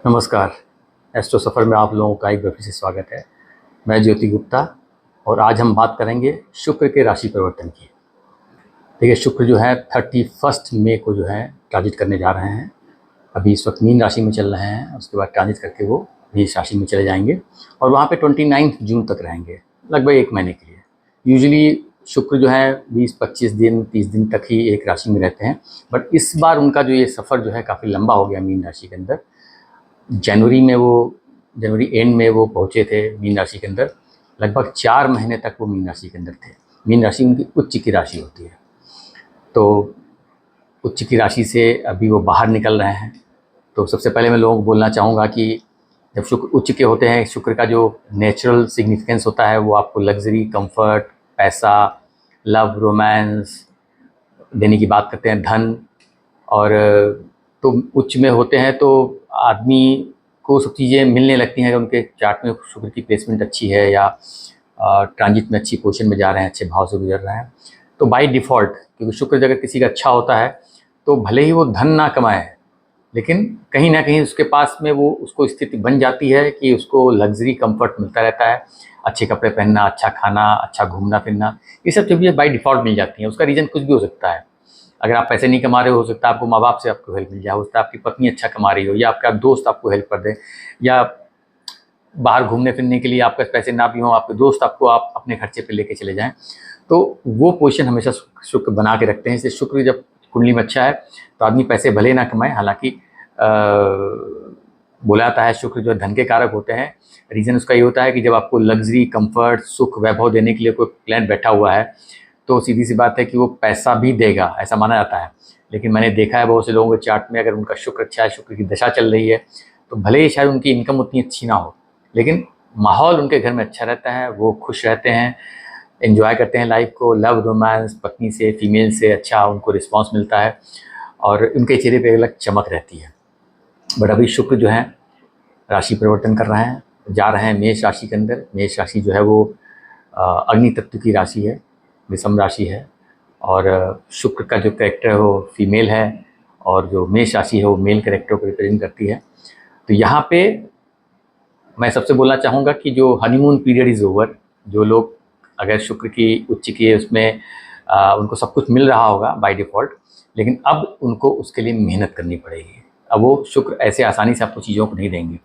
नमस्कार। एस्ट्रो सफ़र में आप लोगों का एक बार फिर से स्वागत है। मैं ज्योति गुप्ता और आज हम बात करेंगे शुक्र के राशि परिवर्तन की। देखिए, शुक्र जो है 31 मई को जो है ट्रांजिट करने जा रहे हैं। अभी इस वक्त मीन राशि में चल रहे हैं, उसके बाद ट्रांजिट करके वो मेष राशि में चले जाएंगे और वहाँ पे 29 जून तक रहेंगे, लगभग 1 महीने के लिए। यूजुअली शुक्र जो है 20-25 दिन 30 दिन तक ही एक राशि में रहते हैं, बट इस बार उनका जो ये सफ़र जो है काफ़ी लंबा हो गया मीन राशि के अंदर। जनवरी एंड में वो पहुँचे थे मीन राशि के अंदर। लगभग 4 महीने तक वो मीन राशि के अंदर थे। मीन राशि उनकी उच्च की राशि होती है, तो उच्च की राशि से अभी वो बाहर निकल रहे हैं। तो सबसे पहले मैं लोगों को बोलना चाहूँगा कि जब शुक्र उच्च के होते हैं, शुक्र का जो नेचुरल सिग्निफिकेंस होता है वो आपको लग्जरी, कंफर्ट, पैसा, लव, रोमांस देने की बात करते हैं, धन। और तो उच्च में होते हैं तो आदमी को सब चीज़ें मिलने लगती हैं अगर उनके चार्ट में शुक्र की प्लेसमेंट अच्छी है या ट्रांजिट में अच्छी पोजीशन में जा रहे हैं, अच्छे भाव से गुजर रहे हैं। तो बाय डिफ़ॉल्ट, क्योंकि शुक्र अगर किसी का अच्छा होता है तो भले ही वो धन ना कमाए, लेकिन कहीं ना कहीं उसके पास में वो उसको स्थिति बन जाती है कि उसको लग्जरी कंफर्ट मिलता रहता है। अच्छे कपड़े पहनना, अच्छा खाना, अच्छा घूमना फिरना, ये सब चीज़ें बाय डिफ़ॉल्ट मिल जाती हैं। उसका रीज़न कुछ भी हो सकता है। अगर आप पैसे नहीं कमा रहे हो सकता है आपको माँ बाप से आपको हेल्प मिल जाए, हो सकता है आपकी पत्नी अच्छा कमा रही हो, या आपका दोस्त आपको हेल्प कर दे, या बाहर घूमने फिरने के लिए आपके पास पैसे ना भी हों, आपके दोस्त आपको आप अपने खर्चे पे लेके चले जाएं। तो वो पोजीशन हमेशा शुक्र बना के रखते हैं। इसलिए शुक्र जब कुंडली में अच्छा है तो आदमी पैसे भले ना कमाए, हालांकि बोला जाता है शुक्र जो धन के कारक होते हैं। रीज़न उसका ये होता है कि जब आपको लग्जरी, कंफर्ट, सुख, वैभव देने के लिए कोई प्लान बैठा हुआ है तो सीधी सी बात है कि वो पैसा भी देगा, ऐसा माना जाता है। लेकिन मैंने देखा है बहुत से लोगों के चार्ट में, अगर उनका शुक्र अच्छा है, शुक्र की दशा चल रही है, तो भले ही शायद उनकी इनकम उतनी अच्छी ना हो, लेकिन माहौल उनके घर में अच्छा रहता है, वो खुश रहते हैं, एंजॉय करते हैं लाइफ को। लव, रोमांस, पत्नी से, फीमेल से अच्छा उनको रिस्पॉन्स मिलता है और उनके चेहरे पर अलग चमक रहती है। बट अभी शुक्र जो है राशि परिवर्तन कर रहे हैं, जा रहे हैं मेष राशि के अंदर। मेष राशि जो है वो अग्नि तत्व की राशि है, विषम राशि है, और शुक्र का जो कैरेक्टर है वो फीमेल है और जो मेष राशि है वो मेल कैरेक्टर को रिप्रेजेंट करती है। तो यहाँ पे मैं सबसे बोलना चाहूँगा कि जो हनीमून पीरियड इज़ ओवर। जो लोग अगर शुक्र की उच्च की है उसमें उनको सब कुछ मिल रहा होगा बाय डिफ़ॉल्ट, लेकिन अब उनको उसके लिए मेहनत करनी पड़ेगी। अब वो शुक्र ऐसे आसानी से आपको चीज़ों को नहीं देंगे,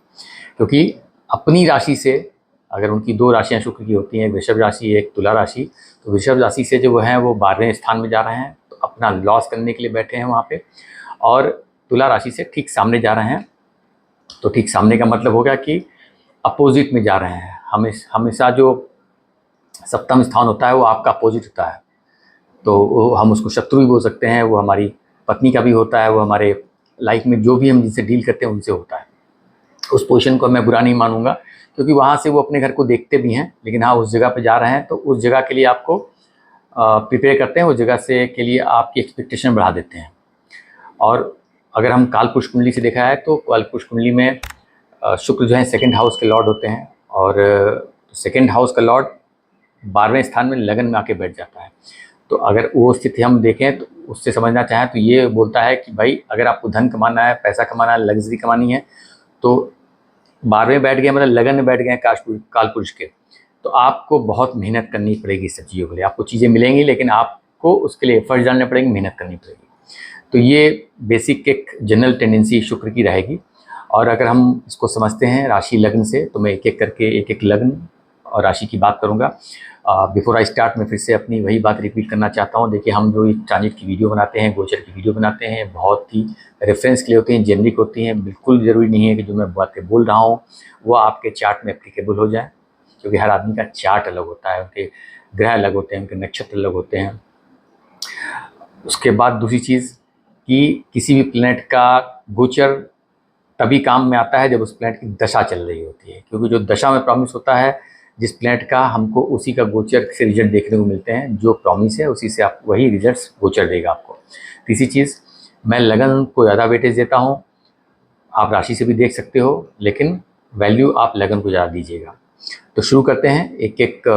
क्योंकि अपनी राशि से, अगर उनकी 2 राशियाँ शुक्र की होती हैं, वृषभ राशि, एक तुला राशि, तो वृषभ राशि से जो वो हैं वो 12वें स्थान में जा रहे हैं, तो अपना लॉस करने के लिए बैठे हैं वहाँ पे। और तुला राशि से ठीक सामने जा रहे हैं, तो ठीक सामने का मतलब हो गया कि अपोजिट में जा रहे हैं। हमेशा जो सप्तम स्थान होता है वो आपका अपोजिट होता है, तो वो हम उसको शत्रु भी बोल सकते हैं। वो हमारी पत्नी का भी होता है, वो हमारे लाइफ में जो भी हम जिनसे डील करते हैं उनसे होता है। उस पोजीशन को मैं बुरा नहीं मानूंगा, क्योंकि वहाँ से वो अपने घर को देखते भी हैं, लेकिन हाँ उस जगह पे जा रहे हैं तो उस जगह के लिए आपको प्रिपेयर करते हैं, उस जगह से के लिए आपकी एक्सपेक्टेशन बढ़ा देते हैं। और अगर हम कालपुरुष कुंडली से देखा है तो कालपुरुष कुंडली में शुक्र जो है सेकंड हाउस के लॉर्ड होते हैं, और सेकंड हाउस का लॉर्ड 12वें स्थान में लगन में आके बैठ जाता है। तो अगर वो स्थिति हम देखें तो उससे समझना चाहें तो ये बोलता है कि भाई अगर आपको धन कमाना है, पैसा कमाना है, लग्जरी कमानी है, तो 12वें बैठ गए मतलब लगन में बैठ गए कालपुरुष के, तो आपको बहुत मेहनत करनी पड़ेगी सब चीज़ों के लिए। आपको चीज़ें मिलेंगी लेकिन आपको उसके लिए एफर्ट डालने पड़ेंगे, मेहनत करनी पड़ेगी। तो ये बेसिक एक जनरल टेंडेंसी शुक्र की रहेगी। और अगर हम इसको समझते हैं राशि लग्न से, तो मैं एक एक करके एक एक लग्न और राशि की बात करूँगा। बिफोर आई स्टार्ट मैं फिर से अपनी वही बात रिपीट करना चाहता हूँ। देखिए, हम जो ट्रांजिट की वीडियो बनाते हैं, गोचर की वीडियो बनाते हैं, बहुत ही रेफरेंस के लिए होती हैं, जेनरिक होती हैं। बिल्कुल ज़रूरी नहीं है कि जो मैं बातें बोल रहा हूँ वो आपके चार्ट में एप्लीकेबल हो जाए, क्योंकि हर आदमी का चार्ट अलग होता है, उनके ग्रह अलग होते हैं, उनके नक्षत्र अलग होते हैं। उसके बाद दूसरी चीज़ कि किसी भी प्लैनेट का गोचर तभी काम में आता है जब उस प्लैनेट की दशा चल रही होती है, क्योंकि जो दशा में प्रॉमिस होता है जिस प्लैनेट का, हमको उसी का गोचर से रिजल्ट देखने को मिलते हैं। जो प्रॉमिस है उसी से आप वही रिजल्ट्स गोचर देगा आपको। तीसरी चीज़, मैं लगन को ज़्यादा वेटेज देता हूँ। आप राशि से भी देख सकते हो, लेकिन वैल्यू आप लगन को ज़्यादा दीजिएगा। तो शुरू करते हैं, एक एक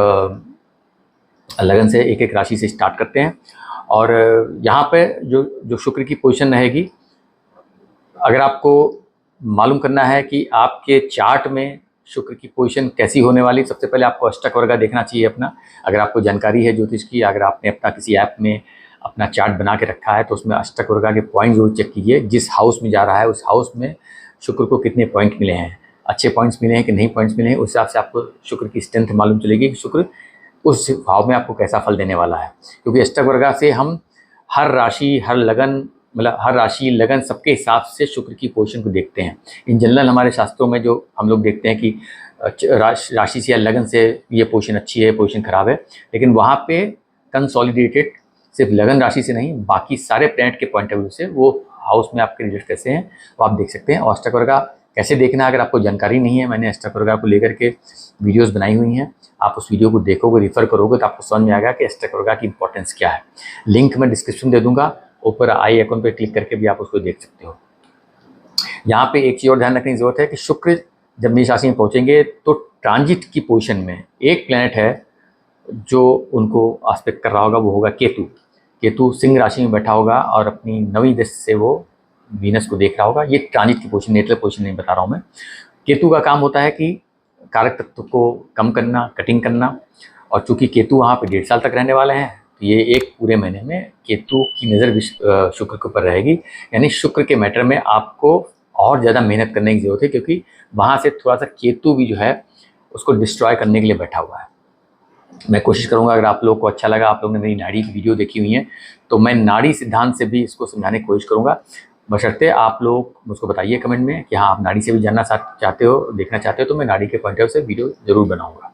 लगन से, एक एक राशि से स्टार्ट करते हैं। और यहाँ पे जो जो शुक्र की पोजीशन रहेगी, अगर आपको मालूम करना है कि आपके चार्ट में शुक्र की पोजीशन कैसी होने वाली। सबसे पहले आपको अष्टक वर्गा देखना चाहिए अपना, अगर आपको जानकारी है ज्योतिष की, अगर आपने अपना किसी ऐप में अपना चार्ट बना के रखा है तो उसमें अष्टक वर्गा के पॉइंट जरूर चेक कीजिए। जिस हाउस में जा रहा है उस हाउस में शुक्र को कितने पॉइंट मिले हैं, अच्छे पॉइंट्स मिले हैं कि नहीं पॉइंट्स मिले हैं, उस हिसाब से आपको शुक्र की स्ट्रेंथ मालूम चलेगी कि शुक्र उस भाव में आपको कैसा फल देने वाला है। क्योंकि अष्टक वर्गा से हम हर राशि, हर लगन, मतलब हर राशि लगन सबके हिसाब से शुक्र की पोजीशन को देखते हैं। इन जनरल हमारे शास्त्रों में जो हम लोग देखते हैं कि राशि से या लगन से ये पोजीशन अच्छी है, पोजीशन खराब है, लेकिन वहाँ पे कंसोलिडेटेड सिर्फ लगन राशि से नहीं, बाकी सारे प्लैनेट के पॉइंट ऑफ व्यू से वो हाउस में आपके रिलेट कैसे हैं वो आप देख सकते हैं। और अष्टक वर्गा कैसे देखना, अगर आपको जानकारी नहीं है, मैंने अष्टक वर्गा को लेकर के वीडियोज़ बनाई हुई हैं, आप उस वीडियो को देखोगे, रेफर करोगे तो आपको समझ में आएगा कि अष्टक वर्गा की इंपॉर्टेंस क्या है। लिंक मैं डिस्क्रिप्शन दे दूंगा, ऊपर आई आइकन पर क्लिक करके भी आप उसको देख सकते हो। यहाँ पे एक चीज़ और ध्यान रखने की जरूरत है कि शुक्र जब मेष राशि में पहुँचेंगे तो ट्रांजिट की पोजीशन में एक प्लैनेट है जो उनको आस्पेक्ट कर रहा होगा, वो होगा केतु। केतु सिंह राशि में बैठा होगा और अपनी 9वीं दृष्टि से वो वीनस को देख रहा होगा। ये ट्रांजिट की पोजीशन, नेटल पोजीशन नहीं बता रहा हूँ मैं। केतु का काम होता है कि कारक तत्व को कम करना, कटिंग करना, और चूंकि केतु वहाँ पे 1.5 साल तक रहने वाले हैं तो ये एक पूरे महीने में केतु की नज़र शुक्र के ऊपर रहेगी। यानी शुक्र के मैटर में आपको और ज़्यादा मेहनत करने की ज़रूरत है, क्योंकि वहाँ से थोड़ा सा केतु भी जो है उसको डिस्ट्रॉय करने के लिए बैठा हुआ है। मैं कोशिश करूंगा, अगर आप लोगों को अच्छा लगा, आप लोगों ने मेरी नाड़ी की वीडियो देखी हुई है, तो मैं नाड़ी सिद्धांत से भी इसको समझाने की कोशिश करूंगा। बशर्ते आप लोग मुझको बताइए कमेंट में कि हाँ आप नाड़ी से भी जानना चाहते हो, देखना चाहते हो, तो मैं नाड़ी के पॉइंट ऑफ से वीडियो जरूर बनाऊंगा।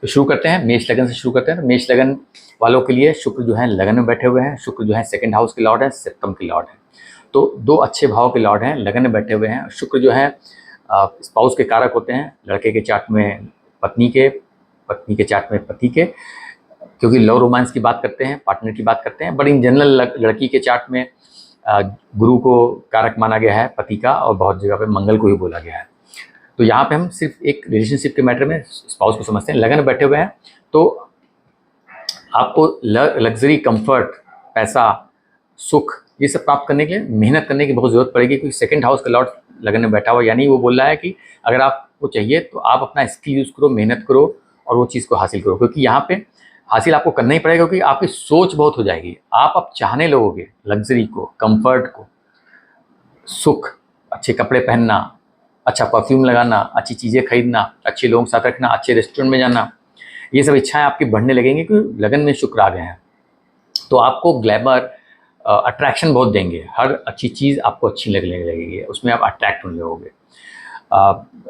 तो शुरू करते हैं, मेष लगन से शुरू करते हैं। तो मेष लगन वालों के लिए शुक्र जो है लगन में बैठे हुए हैं। शुक्र जो है 2nd हाउस के लॉर्ड है, सप्तम के लॉर्ड है, तो 2 अच्छे भाव के लॉर्ड हैं, लगन में बैठे हुए हैं। शुक्र जो है स्पाउस के कारक होते हैं, लड़के के चार्ट में पत्नी के चार्ट में पति के, क्योंकि लव रोमांस की बात करते हैं, पार्टनर की बात करते हैं। बट इन जनरल लड़की के चार्ट में गुरु को कारक माना गया है पति का, और बहुत जगह पे मंगल को ही बोला गया है। तो यहाँ पे हम सिर्फ एक रिलेशनशिप के मैटर में स्पाउस को समझते हैं। लगन में बैठे हुए हैं तो आपको लग्जरी, कंफर्ट, पैसा, सुख, ये सब प्राप्त करने के लिए मेहनत करने की बहुत ज़रूरत पड़ेगी, क्योंकि 2nd हाउस का लॉर्ड लगन में बैठा हुआ, यानी वो बोल रहा है कि अगर आपको चाहिए तो आप अपना स्किल यूज़ करो, मेहनत करो और वो चीज़ को हासिल करो। क्योंकि यहाँ पे हासिल आपको करना ही पड़ेगा, क्योंकि आपकी सोच बहुत हो जाएगी। आप अब चाहने लगोगे लग्जरी को, कंफर्ट को, सुख, अच्छे कपड़े पहनना, अच्छा परफ्यूम लगाना, अच्छी चीज़ें खरीदना, अच्छे लोगों के साथ रखना, अच्छे रेस्टोरेंट में जाना, ये सब इच्छाएं आपकी बढ़ने लगेंगी, क्योंकि लगन में शुक्र आ गए हैं। तो आपको ग्लैमर, अट्रैक्शन बहुत देंगे, हर अच्छी चीज़ आपको अच्छी लगने लगेगी, उसमें आप अट्रैक्ट होने लगोगे।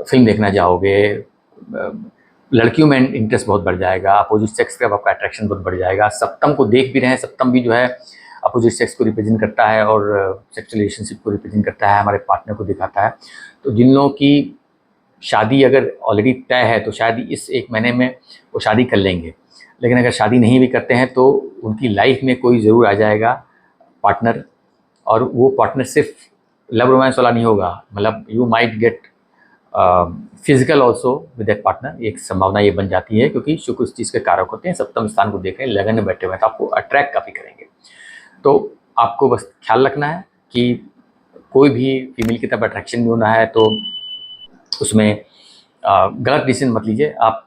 फिल्म देखना जाओगे, लड़कियों में इंटरेस्ट बहुत बढ़ जाएगा, अपोजिट सेक्स का आपका अट्रैक्शन बहुत बढ़ जाएगा। सप्तम को देख भी रहे हैं, सप्तम भी जो है अपोजिट सेक्स को रिप्रेजेंट करता है और सेक्सुअल रिलेशनशिप को रिप्रेजेंट करता है, हमारे पार्टनर को दिखाता है। तो जिन लोगों की शादी अगर ऑलरेडी तय है तो शायद इस 1 महीने में वो शादी कर लेंगे, लेकिन अगर शादी नहीं भी करते हैं तो उनकी लाइफ में कोई ज़रूर आ जाएगा पार्टनर, और वो पार्टनर सिर्फ लव रोमांस वाला नहीं होगा, मतलब you might get physical also with that partner. एक संभावना ये बन जाती है, क्योंकि शुक्र उस चीज़ के कारक होते हैं। सप्तम स्थान को देख रहे हैं, लगन में बैठे हुए हैं, तो आपको अट्रैक्ट काफ़ी करेंगे। तो आपको बस ख्याल रखना है कि कोई भी फीमेल की तरफ अट्रैक्शन भी होना है तो उसमें गलत डिसीजन मत लीजिए आप,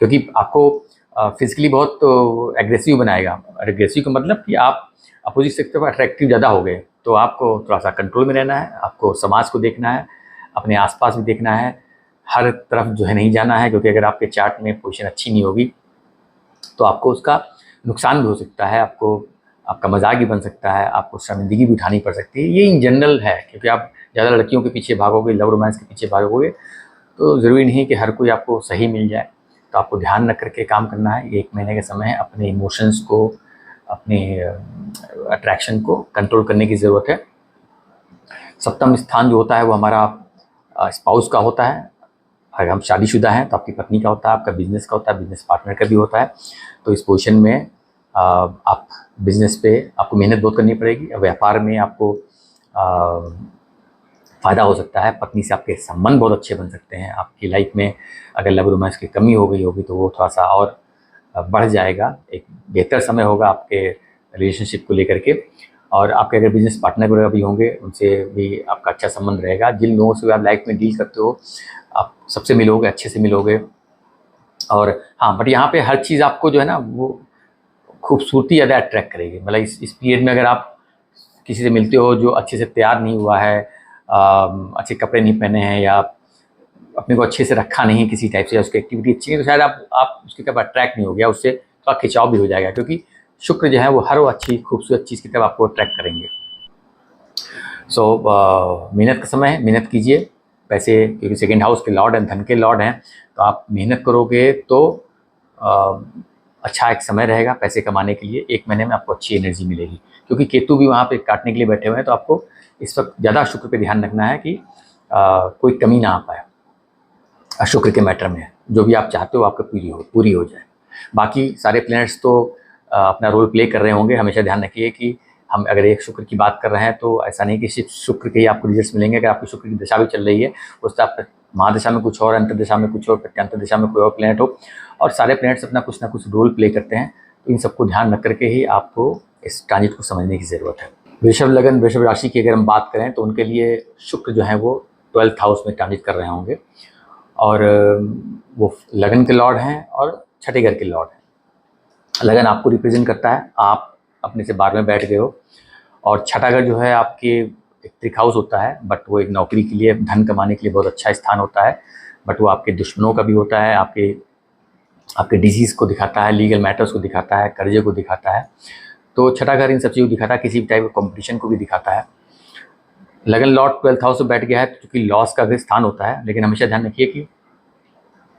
क्योंकि आपको फिजिकली बहुत एग्रेसिव बनाएगा। एग्रेसिव का मतलब कि आप अपोजिट सेक्स पर अट्रैक्टिव ज़्यादा हो गए, तो आपको थोड़ा सा कंट्रोल में रहना है, आपको समाज को देखना है, अपने आसपास भी देखना है, हर तरफ जो है नहीं जाना है, क्योंकि अगर आपके चार्ट में पोजीशन अच्छी नहीं होगी तो आपको उसका नुकसान भी हो सकता है, आपका मजाक भी बन सकता है, आपको शर्मिंदगी भी उठानी पड़ सकती है। ये इन जनरल है, क्योंकि आप ज़्यादा लड़कियों के पीछे भागोगे, लव रोमांस के पीछे भागोगे, तो ज़रूरी नहीं कि हर कोई आपको सही मिल जाए। तो आपको ध्यान रख करके काम करना है। 1 महीने के समय है, अपने इमोशंस को, अपने अट्रैक्शन को कंट्रोल करने की ज़रूरत है। सप्तम स्थान जो होता है वो हमारा स्पाउस का होता है। अगर हम शादीशुदा हैं तो आपकी पत्नी का होता है, आपका बिजनेस का होता है, बिजनेस पार्टनर का भी होता है। तो इस पोजीशन में आप बिजनेस पे आपको मेहनत बहुत करनी पड़ेगी, व्यापार में आपको फ़ायदा हो सकता है, पत्नी से आपके संबंध बहुत अच्छे बन सकते हैं। आपकी लाइफ में अगर लव रोमांस की कमी हो गई होगी तो वो थोड़ा सा और बढ़ जाएगा, एक बेहतर समय होगा आपके रिलेशनशिप को लेकर के। और आपके अगर बिजनेस पार्टनर वगैरह भी होंगे उनसे भी आपका अच्छा संबंध रहेगा। जिन लोगों से आप लाइफ में डील करते हो आप सबसे मिलोगे, अच्छे से मिलोगे। और हाँ, बट यहाँ पे हर चीज़ आपको जो है ना वो खूबसूरती ज़्यादा अट्रैक्ट करेगी। मतलब इस पीरियड में अगर आप किसी से मिलते हो जो अच्छे से तैयार नहीं हुआ है, अच्छे कपड़े नहीं पहने हैं, या अपने को अच्छे से रखा नहीं है किसी टाइप से, या उसकी एक्टिविटी अच्छी नहीं, तो शायद आप उसकी तरफ अट्रैक्ट नहीं हो गया, उससे थोड़ा खिंचाव भी हो जाएगा, क्योंकि शुक्र जो है वो हर वो अच्छी खूबसूरत चीज़ की तरफ आपको अट्रैक्ट करेंगे। सो मेहनत का समय है, मेहनत कीजिए। पैसे, क्योंकि सेकेंड हाउस के लॉर्ड हैं, धन के लॉर्ड हैं, तो आप मेहनत करोगे तो अच्छा एक समय रहेगा पैसे कमाने के लिए। 1 महीने में आपको अच्छी एनर्जी मिलेगी, क्योंकि केतु भी वहाँ पे काटने के लिए बैठे हुए हैं। तो आपको इस वक्त ज़्यादा शुक्र पे ध्यान रखना है कि कोई कमी ना आ पाए शुक्र के मैटर में। जो भी आप चाहते हो आपको पूरी हो जाए। बाकी सारे प्लैनेट्स तो अपना रोल प्ले कर रहे होंगे। हमेशा ध्यान रखिए कि हम अगर एक शुक्र की बात कर रहे हैं तो ऐसा नहीं कि सिर्फ शुक्र के ही आपको रिजल्ट्स मिलेंगे। अगर आपकी शुक्र की दशा भी चल रही है, उससे आप महादशा में कुछ और, अंतर्दशा में कुछ और, प्रत्यंतर दशा में कोई और प्लैनेट हो, और सारे प्लैनेट्स अपना कुछ ना कुछ रोल प्ले करते हैं। तो इन सबको ध्यान रख करके ही आपको इस ट्रांजिट को समझने की ज़रूरत है। वृषभ लगन, वृषभ राशि की अगर हम बात करें तो उनके लिए शुक्र जो है वो 12th हाउस में ट्रांजिट कर रहे होंगे, और वो लगन के लॉर्ड हैं और छठे घर के लॉर्ड हैं। लगन आपको रिप्रेजेंट करता है, आप अपने से 12वें बैठ गए हो, और छठा घर जो है आपके एक ट्रिक हाउस होता है, बट वो एक नौकरी के लिए, धन कमाने के लिए बहुत अच्छा स्थान होता है, बट वो आपके दुश्मनों का भी होता है, आपके डिजीज़ को दिखाता है, लीगल मैटर्स को दिखाता है, कर्जे को दिखाता है। तो छठा घर इन सब चीज़ों को दिखाता है, किसी भी टाइप का कॉम्पिटिशन को भी दिखाता है। लगन लॉर्ड 12th हाउस में बैठ गया है, क्योंकि लॉस का भी स्थान होता है, लेकिन हमेशा ध्यान रखिए कि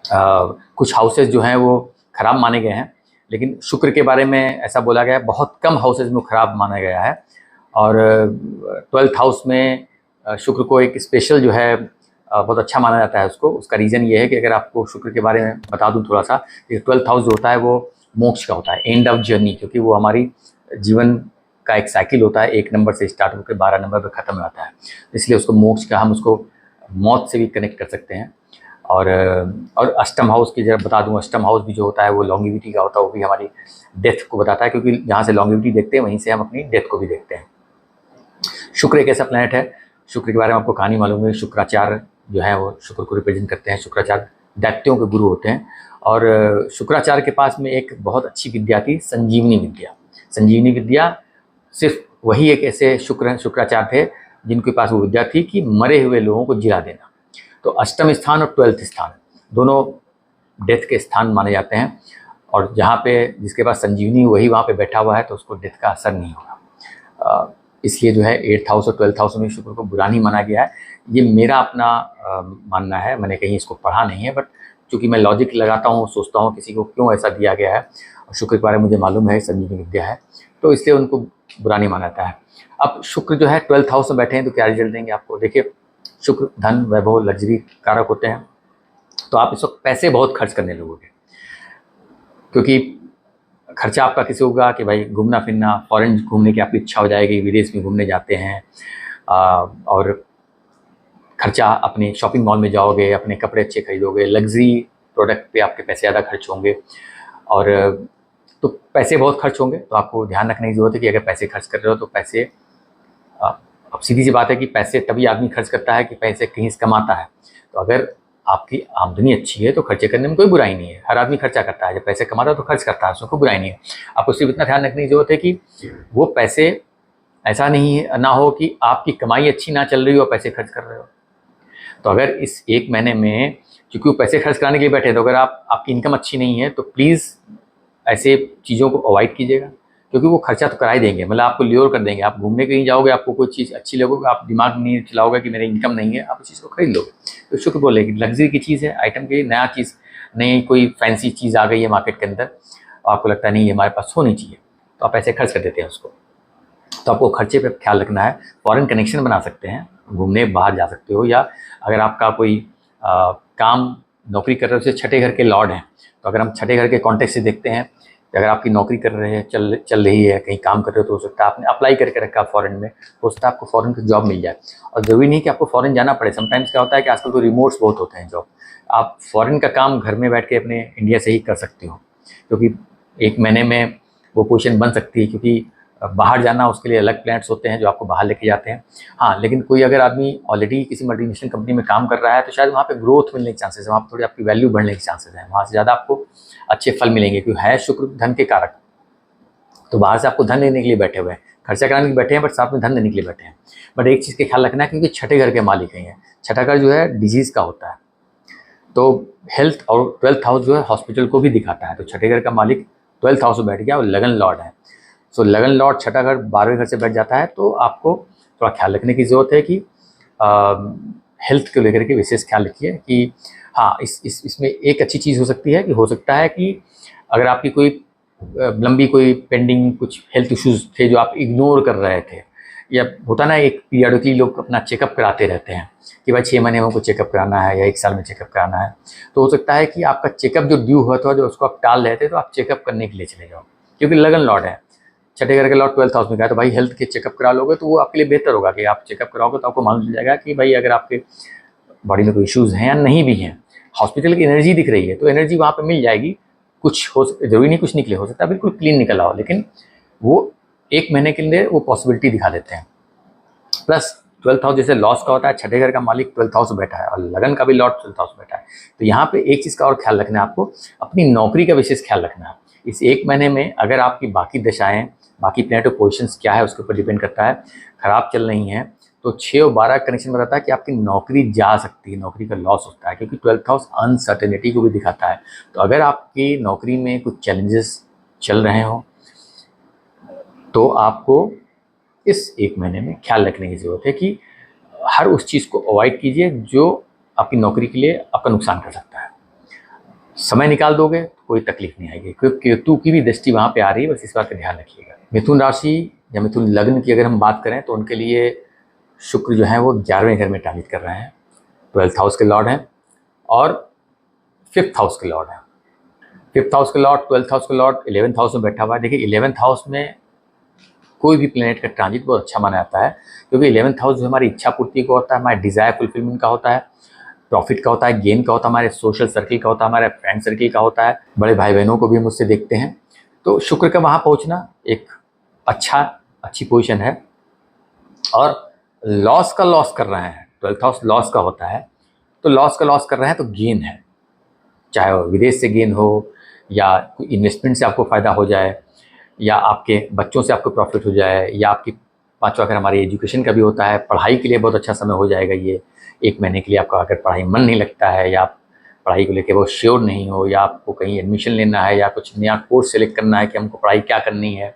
कुछ हाउसेज जो हैं वो ख़राब माने गए हैं, लेकिन शुक्र के बारे में ऐसा बोला गया है बहुत कम हाउसेज में ख़राब माना गया है। और 12th हाउस में शुक्र को एक स्पेशल जो है बहुत अच्छा माना जाता है उसको। उसका रीज़न ये है कि अगर आपको शुक्र के बारे में बता दूं थोड़ा सा, कि 12th हाउस जो होता है वो मोक्ष का होता है, एंड ऑफ जर्नी, क्योंकि वो हमारी जीवन का एक साइकिल होता है, 1 नंबर से स्टार्ट होकर 12 नंबर पर ख़त्म हो जाता है। इसलिए उसको मोक्ष का, हम उसको मौत से भी कनेक्ट कर सकते हैं। और अष्टम हाउस की जब बता दूं, अष्टम हाउस भी जो होता है वो लॉन्गिविटी का होता है, वो भी हमारी डेथ को बताता है, क्योंकि जहाँ से लॉन्गिविटी देखते हैं वहीं से हम अपनी डेथ को भी देखते हैं। शुक्र एक ऐसा प्लैनेट है, शुक्र के बारे में आपको कहानी मालूम है। शुक्राचार्य जो है वो शुक्र को रिप्रेजेंट करते हैं। शुक्राचार्य दैत्यों के गुरु होते हैं, और शुक्राचार्य के पास में एक बहुत अच्छी विद्या थी, संजीवनी विद्या। संजीवनी विद्या सिर्फ वही एक ऐसे शुक्राचार्य थे जिनके पास वो विद्या थी कि मरे हुए लोगों को जिला देना। तो अष्टम स्थान और 12th स्थान दोनों डेथ के स्थान माने जाते हैं, और जहाँ पे जिसके पास संजीवनी वही वहाँ पे बैठा हुआ है तो उसको डेथ का असर नहीं होगा। इसलिए जो है 8th हाउस और 12th हाउस में शुक्र को बुरा नहीं माना गया है। ये मेरा अपना मानना है, मैंने कहीं इसको पढ़ा नहीं है, बट चूँकि मैं लॉजिक लगाता हूँ, सोचता हूँ किसी को क्यों ऐसा दिया गया है, और शुक्र के बारे में मुझे मालूम है संजीवनी विद्या है, तो इसलिए उनको बुरा नहीं माना जाता है। अब शुक्र जो है 12th हाउस में बैठे हैं तो क्या रिजल्ट देंगे आपको? देखिए, शुक्र धन, वैभव, लग्जरी कारक होते हैं। तो आप इस वक्त पैसे बहुत खर्च करने लगोगे, क्योंकि खर्चा आपका किसी होगा कि भाई घूमना फिरना, फॉरेन घूमने की आपकी इच्छा हो जाएगी, विदेश में घूमने जाते हैं, और खर्चा अपने शॉपिंग मॉल में जाओगे, अपने कपड़े अच्छे खरीदोगे, लग्जरी प्रोडक्ट पे आपके पैसे ज़्यादा खर्च होंगे, और तो पैसे बहुत खर्च होंगे। तो आपको ध्यान रखने की ज़रूरत है कि अगर पैसे खर्च कर रहे हो तो पैसे, अब सीधी सी बात है कि पैसे तभी आदमी खर्च करता है कि पैसे कहीं से कमाता है। तो अगर आपकी आमदनी अच्छी है तो खर्चे करने में कोई बुराई नहीं है, हर आदमी खर्चा करता है, जब पैसे कमाता है तो खर्च करता है, उसमें कोई बुराई नहीं है। आपको सिर्फ इतना ध्यान रखने की ज़रूरत है कि वो पैसे ऐसा नहीं ना हो कि आपकी कमाई अच्छी ना चल रही हो, पैसे खर्च कर रहे हो। तो अगर इस 1 महीने में, क्योंकि वो पैसे खर्च कराने के लिए बैठे, तो अगर आपकी इनकम अच्छी नहीं है तो प्लीज़ ऐसे चीज़ों को अवॉइड कीजिएगा, क्योंकि वो खर्चा तो करा ही देंगे, मतलब आपको ल्योर कर देंगे। आप घूमने कहीं जाओगे, आपको कोई चीज़ अच्छी लगोगे, आप दिमाग नहीं चलाओगे कि मेरी इनकम नहीं है, आप उस चीज़ को खरीद लोगे। तो शुक्र बोले कि लग्जरी की चीज़ है, आइटम की नया चीज़, नई कोई फैंसी चीज़ आ गई है मार्केट के अंदर, और आपको लगता है नहीं ये हमारे पास होनी चाहिए, तो आप ऐसे खर्च कर देते हैं उसको। तो आपको खर्चे पे ख्याल रखना है। फॉरेन कनेक्शन बना सकते हैं, घूमने बाहर जा सकते हो, या अगर आपका कोई काम नौकरी कर रहे हो, जैसे छठे घर के लॉर्ड हैं, तो अगर हम छठे घर के कॉन्टेक्स्ट से देखते हैं कि अगर आपकी नौकरी कर रहे हैं, चल रही है, कहीं काम कर रहे हो, तो हो सकता है आपने अप्लाई करके रखा फॉरेन में, हो सकता है आपको फॉरेन की जॉब मिल जाए। और ज़रूरी नहीं कि आपको फॉरेन जाना पड़े। समटाइम्स क्या होता है कि आजकल तो रिमोट्स बहुत होते हैं जॉब, आप फॉरेन का काम घर में बैठ के अपने इंडिया से ही कर सकते हो, क्योंकि 1 महीने में वो पोजीशन बन सकती है, क्योंकि बाहर जाना उसके लिए अलग प्लान्स होते हैं जो आपको बाहर लेके जाते हैं। हाँ, लेकिन कोई अगर आदमी ऑलरेडी किसी मल्टीनेशनल कंपनी में काम कर रहा है तो शायद वहाँ पे ग्रोथ मिलने के चांसेस हैं, वहाँ पे थोड़ी आपकी वैल्यू बढ़ने के चांसेस हैं, वहाँ से ज़्यादा आपको अच्छे फल मिलेंगे, क्योंकि है शुक्र धन के कारक। तो बाहर से आपको धन देने के लिए बैठे हुए हैं, खर्चा कराने के लिए बैठे हैं, बट साथ में धन देने के लिए बैठे हैं। बट एक चीज़ का ख्याल रखना है, क्योंकि छठे घर के मालिक हैं ये। छठा घर जो है डिजीज़ का होता है, तो हेल्थ, और 12th हाउस जो है हॉस्पिटल को भी दिखाता है। तो छठे घर का मालिक 12th हाउस में बैठ गया और लगन लॉर्ड है। सो लगन लॉर्ड छठा घर 12वें घर से बैठ जाता है, तो आपको थोड़ा ख्याल रखने की ज़रूरत है कि हेल्थ को लेकर के विशेष ख्याल रखिए कि हाँ, इसमें एक अच्छी चीज़ हो सकती है कि हो सकता है कि अगर आपकी कोई लंबी कोई पेंडिंग कुछ हेल्थ इश्यूज़ थे जो आप इग्नोर कर रहे थे, या होता ना एक पीरियडिकली लोग अपना चेकअप कराते रहते हैं कि भाई 6 महीने में हमको चेकअप कराना है या 1 साल में चेकअप कराना है, तो हो सकता है कि आपका चेकअप जो ड्यू हुआ था, जो उसको आप टाल रहे थे, तो आप चेकअप करने के लिए चले जाओ, क्योंकि लगन लॉर्ड है। छठे घर के लॉर्ड 12th हाउस में गया, तो भाई हेल्थ के चेकअप करा लोगे तो वो आपके लिए बेहतर होगा कि आप चेकअप कराओगे, तो आपको मालूम चल जाएगा कि भाई अगर आपके बॉडी में कोई इश्यूज़ हैं या नहीं भी हैं। हॉस्पिटल की एनर्जी दिख रही है तो एनर्जी वहाँ पे मिल जाएगी, कुछ हो ज़रूरी नहीं कुछ निकले, हो सकता है बिल्कुल क्लीन निकल आओ, लेकिन वो 1 महीने के लिए वो पॉसिबिलिटी दिखा देते हैं। प्लस 12th हाउस जैसे लॉस का होता है, छठे घर का मालिक 12th हाउस में बैठा है और लगन का भी लॉर्ड 12th हाउस में बैठा है। तो यहाँ पे एक चीज़ का और ख्याल रखना है आपको, अपनी नौकरी का विशेष ख्याल रखना है। इस 1 महीने में अगर आपकी बाकी दशाएँ, बाकी प्लैनेटरी पोजीशंस क्या है उसके ऊपर डिपेंड करता है, खराब चल रही हैं तो 6 और 12 कनेक्शन बताता है कि आपकी नौकरी जा सकती है, नौकरी का लॉस होता है, क्योंकि 12th हाउस अनसर्टेनिटी को भी दिखाता है। तो अगर आपकी नौकरी में कुछ चैलेंजेस चल रहे हों तो आपको इस 1 महीने में ख्याल रखने की ज़रूरत है कि हर उस चीज़ को अवॉइड कीजिए जो आपकी नौकरी के लिए आपका नुकसान कर सकता है। समय निकाल दोगे तो कोई तकलीफ नहीं आएगी, क्योंकि केतु की भी दृष्टि वहाँ पे आ रही है, बस इस बात का ध्यान रखिएगा। मिथुन राशि या मिथुन लग्न की अगर हम बात करें तो उनके लिए शुक्र जो है वो 11वें घर में ट्रांजिट कर रहे हैं, 12th हाउस के लॉर्ड हैं और 5th हाउस के लॉर्ड हैं। 5th हाउस के लॉर्ड 12th हाउस के लॉर्ड 11th हाउस में बैठा हुआ है। देखिए 11th हाउस में कोई भी प्लेनेट का ट्रांजिट बहुत अच्छा माना जाता है, क्योंकि 11th हाउस जो हमारी इच्छा पूर्ति का होता है, हमारे डिज़ायर फुलफिलमेंट का होता है, प्रॉफिट का होता है, गेन का होता है, हमारे सोशल सर्किल का होता है, हमारे फ्रेंड सर्किल का होता है, बड़े भाई बहनों को भी हम उससे देखते हैं। तो शुक्र का वहाँ पहुँचना एक अच्छी पोजीशन है। और लॉस का लॉस कर रहे हैं, 12th हाउस लॉस का होता है, तो लॉस का लॉस कर रहे हैं तो गेन है, चाहे वो विदेश से गेन हो या कोई इन्वेस्टमेंट से आपको फ़ायदा हो जाए या आपके बच्चों से आपको प्रॉफिट हो जाए, या आपकी पाँचवा अगर हमारी एजुकेशन का भी होता है, पढ़ाई के लिए बहुत अच्छा समय हो जाएगा ये 1 महीने के लिए। आपका अगर पढ़ाई मन नहीं लगता है या आप पढ़ाई को लेकर बहुत श्योर नहीं हो, या आपको कहीं एडमिशन लेना है या कुछ नया कोर्स सेलेक्ट करना है कि हमको पढ़ाई क्या करनी है,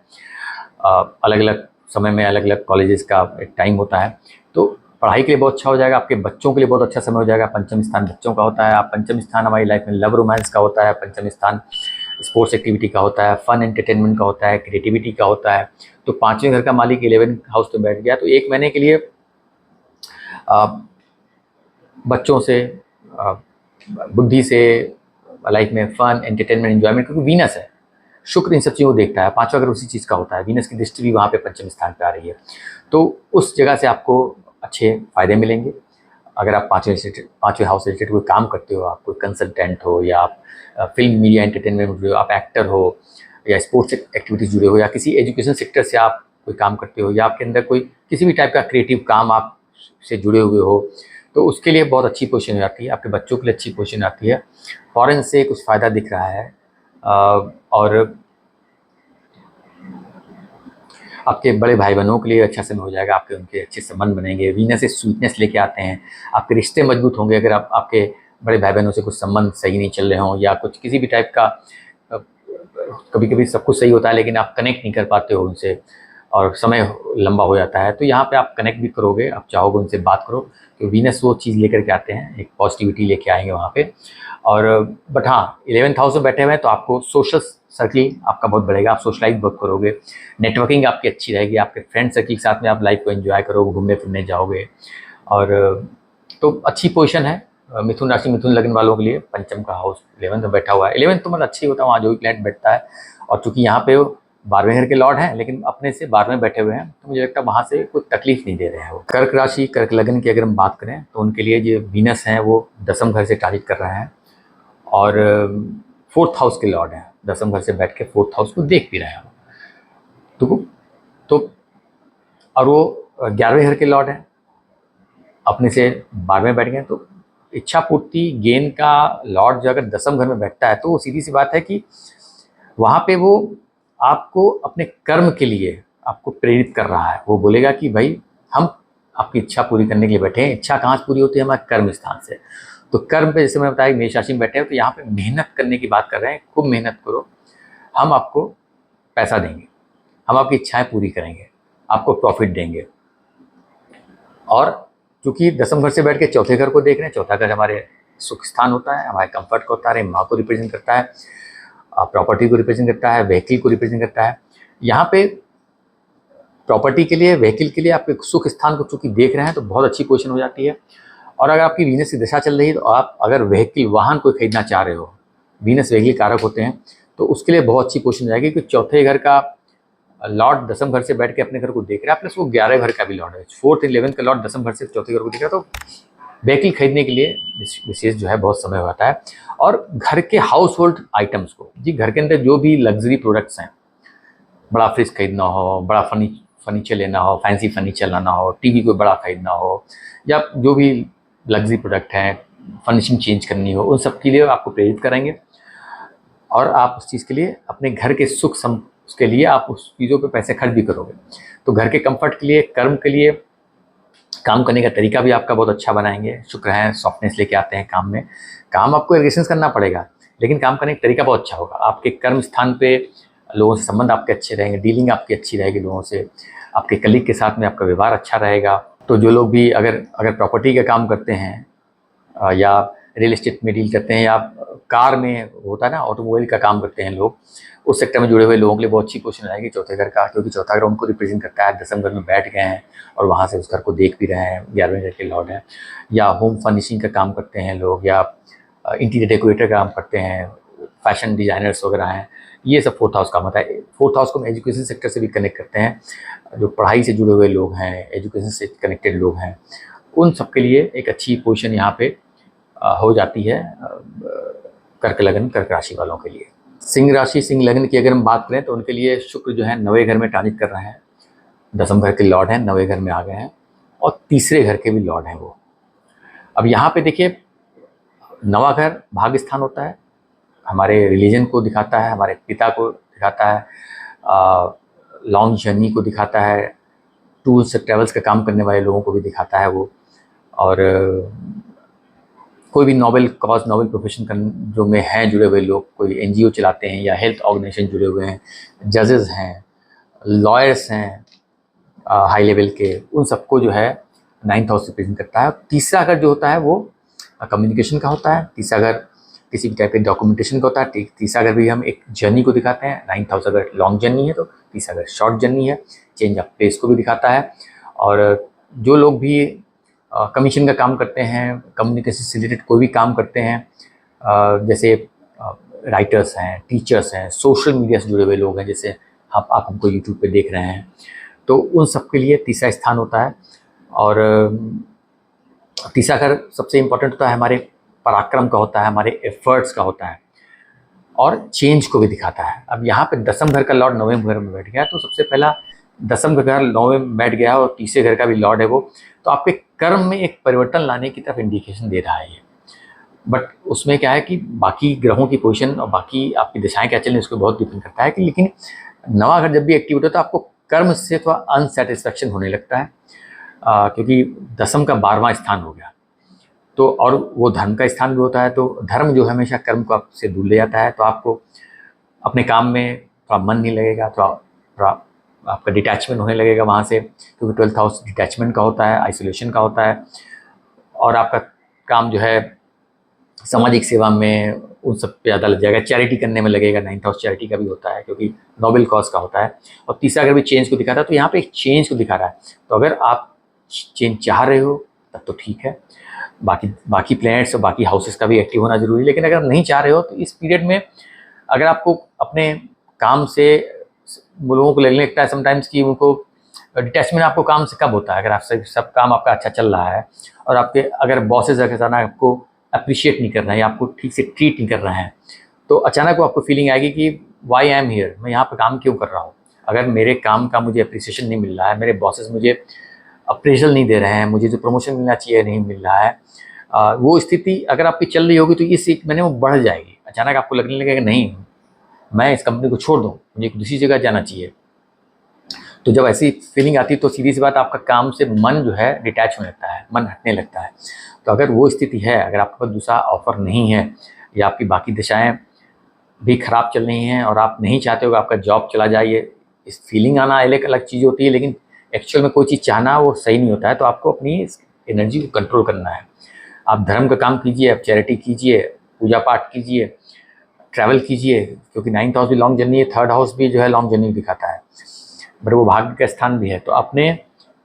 अलग अलग समय में अलग अलग कॉलेजेस का एक टाइम होता है, तो पढ़ाई के लिए बहुत अच्छा हो जाएगा। आपके बच्चों के लिए बहुत अच्छा समय हो जाएगा। पंचम स्थान बच्चों का होता है, आप पंचम स्थान हमारी लाइफ में लव रोमांस का होता है, पंचम स्थान स्पोर्ट्स एक्टिविटी का होता है, फन एंटरटेनमेंट का होता है, क्रिएटिविटी का होता है। तो 5वें घर का मालिक 11th हाउस पे बैठ गया, तो 1 महीने के लिए बच्चों से, बुद्धि से, लाइफ में फन एंटरटेनमेंट एंजॉयमेंट, क्योंकि वीनस है, शुक्र इन सब चीज़ों को देखता है। 5वां घर उसी चीज़ का होता है, वीनस की दृष्टि भी वहाँ पे पंचम स्थान पे आ रही है, तो उस जगह से आपको अच्छे फ़ायदे मिलेंगे। अगर आप 5वें हाउस से रिलेटेड कोई काम करते हो, आप कोई कंसल्टेंट हो या आप फिल्म मीडिया एंटरटेनमेंट में जुड़े हो, आप एक्टर हो या स्पोर्ट्स एक्टिविटीज़ जुड़े हो, या किसी एजुकेशन सेक्टर से आप कोई काम करते हो, या आपके अंदर कोई किसी भी टाइप का क्रिएटिव काम आप से जुड़े हुए हो, तो उसके लिए बहुत अच्छी पोजीशन हो जाती है। आपके बच्चों के लिए अच्छी पोजीशन आती है, फॉरेन से कुछ फ़ायदा दिख रहा है, और आपके बड़े भाई बहनों के लिए अच्छा समय हो जाएगा, आपके उनके अच्छे संबंध बनेंगे, वीनस से स्वीटनेस लेके आते हैं, आपके रिश्ते मजबूत होंगे। अगर आपके बड़े भाई बहनों से कुछ संबंध सही नहीं चल रहे हों या कुछ किसी भी टाइप का, कभी कभी सब कुछ सही होता है लेकिन आप कनेक्ट नहीं कर पाते हो उनसे और समय लंबा हो जाता है, तो यहाँ पे आप कनेक्ट भी करोगे, आप चाहोगे उनसे बात करो, तो वीनस वो चीज़ लेकर के आते हैं, एक पॉजिटिविटी लेके आएंगे वहाँ पे। और बट हाँ, 11th हाउस में बैठे हुए हैं तो आपको सोशल सर्किल आपका बहुत बढ़ेगा, आप सोशलाइज बहुत करोगे, नेटवर्किंग आपकी अच्छी रहेगी, आपके फ्रेंड सर्किल के साथ में आप लाइफ को एंजॉय करोगे, घूमने फिरने जाओगे। और तो अच्छी पोजीशन है मिथुन राशि मिथुन लग्न वालों के लिए। पंचम का हाउस 11th में बैठा हुआ है, 11th तो मतलब अच्छी होता है वहाँ जो भी प्लैनेट बैठता है, और चूँकि यहाँ पे 12वें घर के लॉर्ड हैं लेकिन अपने से 12वें बैठे हुए हैं, तो मुझे लगता है वहाँ से कोई तकलीफ नहीं दे रहे हैं वो। कर्क राशि कर्क लग्न की अगर हम बात करें तो उनके लिए जो वीनस हैं वो 10वें घर से ट्रांजिट कर रहे हैं और 4th हाउस के लॉर्ड हैं, 10वें घर से बैठ के 4th हाउस को देख भी रहे हैं। तो तो और वो 11वें घर के लॉर्ड हैं, अपने से 12वें बैठ गए। तो इच्छा पूर्ति गेन का लॉर्ड जो अगर 10वें घर में बैठता है तो वो सीधी सी बात है कि वहाँ पे वो आपको अपने कर्म के लिए आपको प्रेरित कर रहा है। वो बोलेगा कि भाई हम आपकी इच्छा पूरी करने के लिए बैठे हैं। इच्छा कहाँ से पूरी होती है? हमारे कर्म स्थान से। तो कर्म पे जैसे मैंने बताया मेष राशि में बैठे हैं तो यहाँ पे मेहनत करने की बात कर रहे हैं। खूब मेहनत करो, हम आपको पैसा देंगे, हम आपकी इच्छाएं पूरी करेंगे, आपको प्रॉफिट देंगे। और क्योंकि 10वें घर से बैठ के चौथे घर को देख रहे हैं, चौथा घर हमारे सुख स्थान होता है, हमारे कंफर्ट को होता है, माँ को रिप्रेजेंट करता है, प्रॉपर्टी को रिप्रेजेंट करता है, व्हीकल को रिप्रेजेंट करता है। यहाँ पे प्रॉपर्टी के लिए, व्हीकल के लिए आपके सुख स्थान को चूंकि देख रहे हैं तो बहुत अच्छी पोजीशन हो जाती है। और अगर आपकी वीनस की दशा चल रही है तो आप अगर व्हीकल वाहन कोई खरीदना चाह रहे हो, वीनस व्हीकल कारक होते हैं, तो उसके लिए बहुत अच्छी पोजीशन हो जाएगी। क्योंकि चौथे घर का लॉर्ड 10वें घर से बैठ के अपने घर को देख रहा है, प्लस वो 11वें घर का भी लॉर्ड है। 4th 11th का लॉर्ड 10वें घर से चौथे घर को देख रहा है, तो व्हीकल खरीदने के लिए विशेष जो है बहुत समय हो जाता है। और घर के हाउस होल्ड आइटम्स को, जी घर के अंदर जो भी लग्जरी प्रोडक्ट्स हैं, बड़ा फ्रिज खरीदना हो, बड़ा फर्नीचर लेना हो, फैंसी फर्नीचर लाना हो, टीवी कोई बड़ा खरीदना हो, या जो भी लग्जरी प्रोडक्ट हैं, फर्निशिंग चेंज करनी हो, उन सब के लिए आपको प्रेरित करेंगे। और आप उस चीज़ के लिए अपने घर के सुख उसके लिए आप उस चीज़ों पे पैसे खर्च भी करोगे। तो घर के कंफर्ट के लिए, कर्म के लिए, काम करने का तरीका भी आपका बहुत अच्छा बनाएंगे। शुक्र है सॉफ्टनेस लेके आते हैं काम में। काम आपको एग्रेशंस करना पड़ेगा, लेकिन काम करने का तरीका बहुत अच्छा होगा। आपके कर्म स्थान पे लोगों से संबंध आपके अच्छे रहेंगे, डीलिंग आपकी अच्छी रहेगी लोगों से, आपके कलीग के साथ में आपका व्यवहार अच्छा रहेगा। तो जो लोग भी अगर प्रॉपर्टी का काम करते हैं, या रियल एस्टेट में डील करते हैं, या कार में होता है ना, ऑटोमोबाइल का काम करते हैं लोग, उस सेक्टर में जुड़े हुए लोगों के लिए बहुत अच्छी पोजीशन रहेगी चौथे घर का। क्योंकि चौथा घर उनको रिप्रेजेंट करता है, 10वें घर में बैठ गए हैं और वहाँ से उस घर को देख भी रहे हैं, 11वें घर के लॉर्ड हैं। या होम फर्निशिंग का काम करते हैं लोग, या इंटीरियर डेकोरेटर का काम करते हैं, फैशन डिज़ाइनर्स वगैरह हैं, ये सब 4th हाउस काम होता है। 4th हाउस को हम एजुकेशन सेक्टर से भी कनेक्ट करते हैं। जो पढ़ाई से जुड़े हुए लोग हैं, एजुकेशन से कनेक्टेड लोग हैं, उन सब के लिए एक अच्छी पोजीशन यहाँ पे हो जाती है कर्क लग्न, कर्क राशि वालों के लिए। सिंह राशि, सिंह लग्न की अगर हम बात करें तो उनके लिए शुक्र जो है 9वें घर में ट्रांजिट कर रहे हैं। 10वें घर के लॉर्ड हैं, 9वें घर में आ गए हैं, और तीसरे घर के भी लॉर्ड हैं वो। अब यहाँ पे देखिए, 9वां घर भाग्य स्थान होता है, हमारे रिलीजन को दिखाता है, हमारे पिता को दिखाता है, लॉन्ग जर्नी को दिखाता है, टूर्स ट्रैवल्स का काम करने वाले लोगों को भी दिखाता है वो। और कोई भी नोबल कॉज, नोबल प्रोफेशन जो में हैं जुड़े हुए लोग, कोई एनजीओ चलाते हैं या हेल्थ ऑर्गेनाइजेशन जुड़े हुए हैं, जजेस हैं, लॉयर्स हैं हाई लेवल के, उन सबको जो है 9th हाउस रिप्रेजेंट करता है। तीसरा घर जो होता है वो कम्युनिकेशन का होता है। तीसरा घर किसी भी टाइप के डॉक्यूमेंटेशन का होता है। तीसरा घर भी हम एक जर्नी को दिखाते हैं। 9th हाउस अगर लॉन्ग जर्नी है तो तीसरा घर शॉर्ट जर्नी है, चेंज ऑफ प्लेस को भी दिखाता है। और जो लोग भी कमीशन का काम करते हैं, कम्युनिकेशन से रिलेटेड कोई भी काम करते हैं, जैसे राइटर्स हैं, टीचर्स हैं, सोशल मीडिया से जुड़े हुए लोग हैं, जैसे आप हमको यूट्यूब पे देख रहे हैं, तो उन सब के लिए तीसरा स्थान होता है। और तीसरा घर सबसे इम्पोर्टेंट होता है, हमारे पराक्रम का होता है, हमारे एफर्ट्स का होता है, और चेंज को भी दिखाता है। अब यहाँ पे 10वें घर का लॉर्ड 9वें घर में बैठ गया, तो सबसे पहला 10वें घर 9वें में बैठ गया और तीसरे घर का भी लॉर्ड है वो, तो आपके कर्म में एक परिवर्तन लाने की तरफ इंडिकेशन दे रहा है ये। बट उसमें क्या है कि बाकी ग्रहों की पोजीशन और बाकी आपकी दिशाएं क्या चल रही है उसको बहुत डिपेंड करता है कि, लेकिन 9वां घर जब भी एक्टिव होता है तो आपको कर्म से थोड़ा अनसेटिस्फैक्शन होने लगता है, क्योंकि 10वें का 12वां स्थान हो गया, तो और वो धर्म का स्थान भी होता है, तो धर्म जो हमेशा कर्म को आपसे दूर ले जाता है, तो आपको अपने काम में थोड़ा मन नहीं लगेगा, थोड़ा आपका डिटैचमेंट होने लगेगा वहाँ से, क्योंकि 12th हाउस डिटैचमेंट का होता है, आइसोलेशन का होता है। और आपका काम जो है सामाजिक सेवा में उन सब पे ज़्यादा लग जाएगा, चैरिटी करने में लगेगा। 9th हाउस चैरिटी का भी होता है क्योंकि नोबल कॉज का होता है। और तीसरा अगर भी चेंज को दिखाता है, तो यहाँ पे एक चेंज को दिखा रहा है। तो अगर आप चेंज चाह रहे हो तब तो ठीक है, बाकी प्लैनेट्स और बाकी हाउसेस का भी एक्टिव होना जरूरी है। लेकिन अगर नहीं चाह रहे हो तो इस पीरियड में अगर आपको अपने काम से, लोगों को लगने लगता है समटाइम्स कि उनको डिटैचमेंट आपको काम से कब होता है, अगर आप सब काम आपका अच्छा चल रहा है और आपके अगर बॉसेज अचानक आपको अप्रिशिएट नहीं कर रहे हैं या आपको ठीक से ट्रीट नहीं कर रहे हैं, तो अचानक वो आपको फीलिंग आएगी कि वाई आई एम हियर, मैं यहाँ पे काम क्यों कर रहा हूँ। अगर मेरे काम का मुझे अप्रिसिएशन नहीं मिल रहा है, मेरे बॉसेस मुझे अप्रेजल नहीं दे रहे हैं, मुझे जो प्रमोशन मिलना चाहिए नहीं मिल रहा है, वो स्थिति अगर आपकी चल रही होगी तो इस 1 महीने में बढ़ जाएगी। अचानक आपको लगने लगेगा नहीं, मैं इस कंपनी को छोड़ दूँ, मुझे एक दूसरी जगह जाना चाहिए। तो जब ऐसी फीलिंग आती है तो सीधी सी बात, आपका काम से मन जो है डिटैच होने लगता है, मन हटने लगता है। तो अगर वो स्थिति है, अगर आपके पास दूसरा ऑफ़र नहीं है या आपकी बाकी दिशाएँ भी ख़राब चल रही हैं और आप नहीं चाहते हो कि आपका जॉब चला जाए, ये इस फीलिंग आना एक अलग चीज़ होती है, लेकिन एक्चुअल में कोई चीज़ चाहना वो सही नहीं होता है। तो आपको अपनी इस एनर्जी को कंट्रोल करना है। आप धर्म का काम कीजिए, आप चैरिटी कीजिए, पूजा पाठ कीजिए, ट्रैवल कीजिए, क्योंकि 9th हाउस भी लॉन्ग जर्नी है, 3rd हाउस भी जो है लॉन्ग जर्नी दिखाता है, बट वो भाग्य का स्थान भी है। तो अपने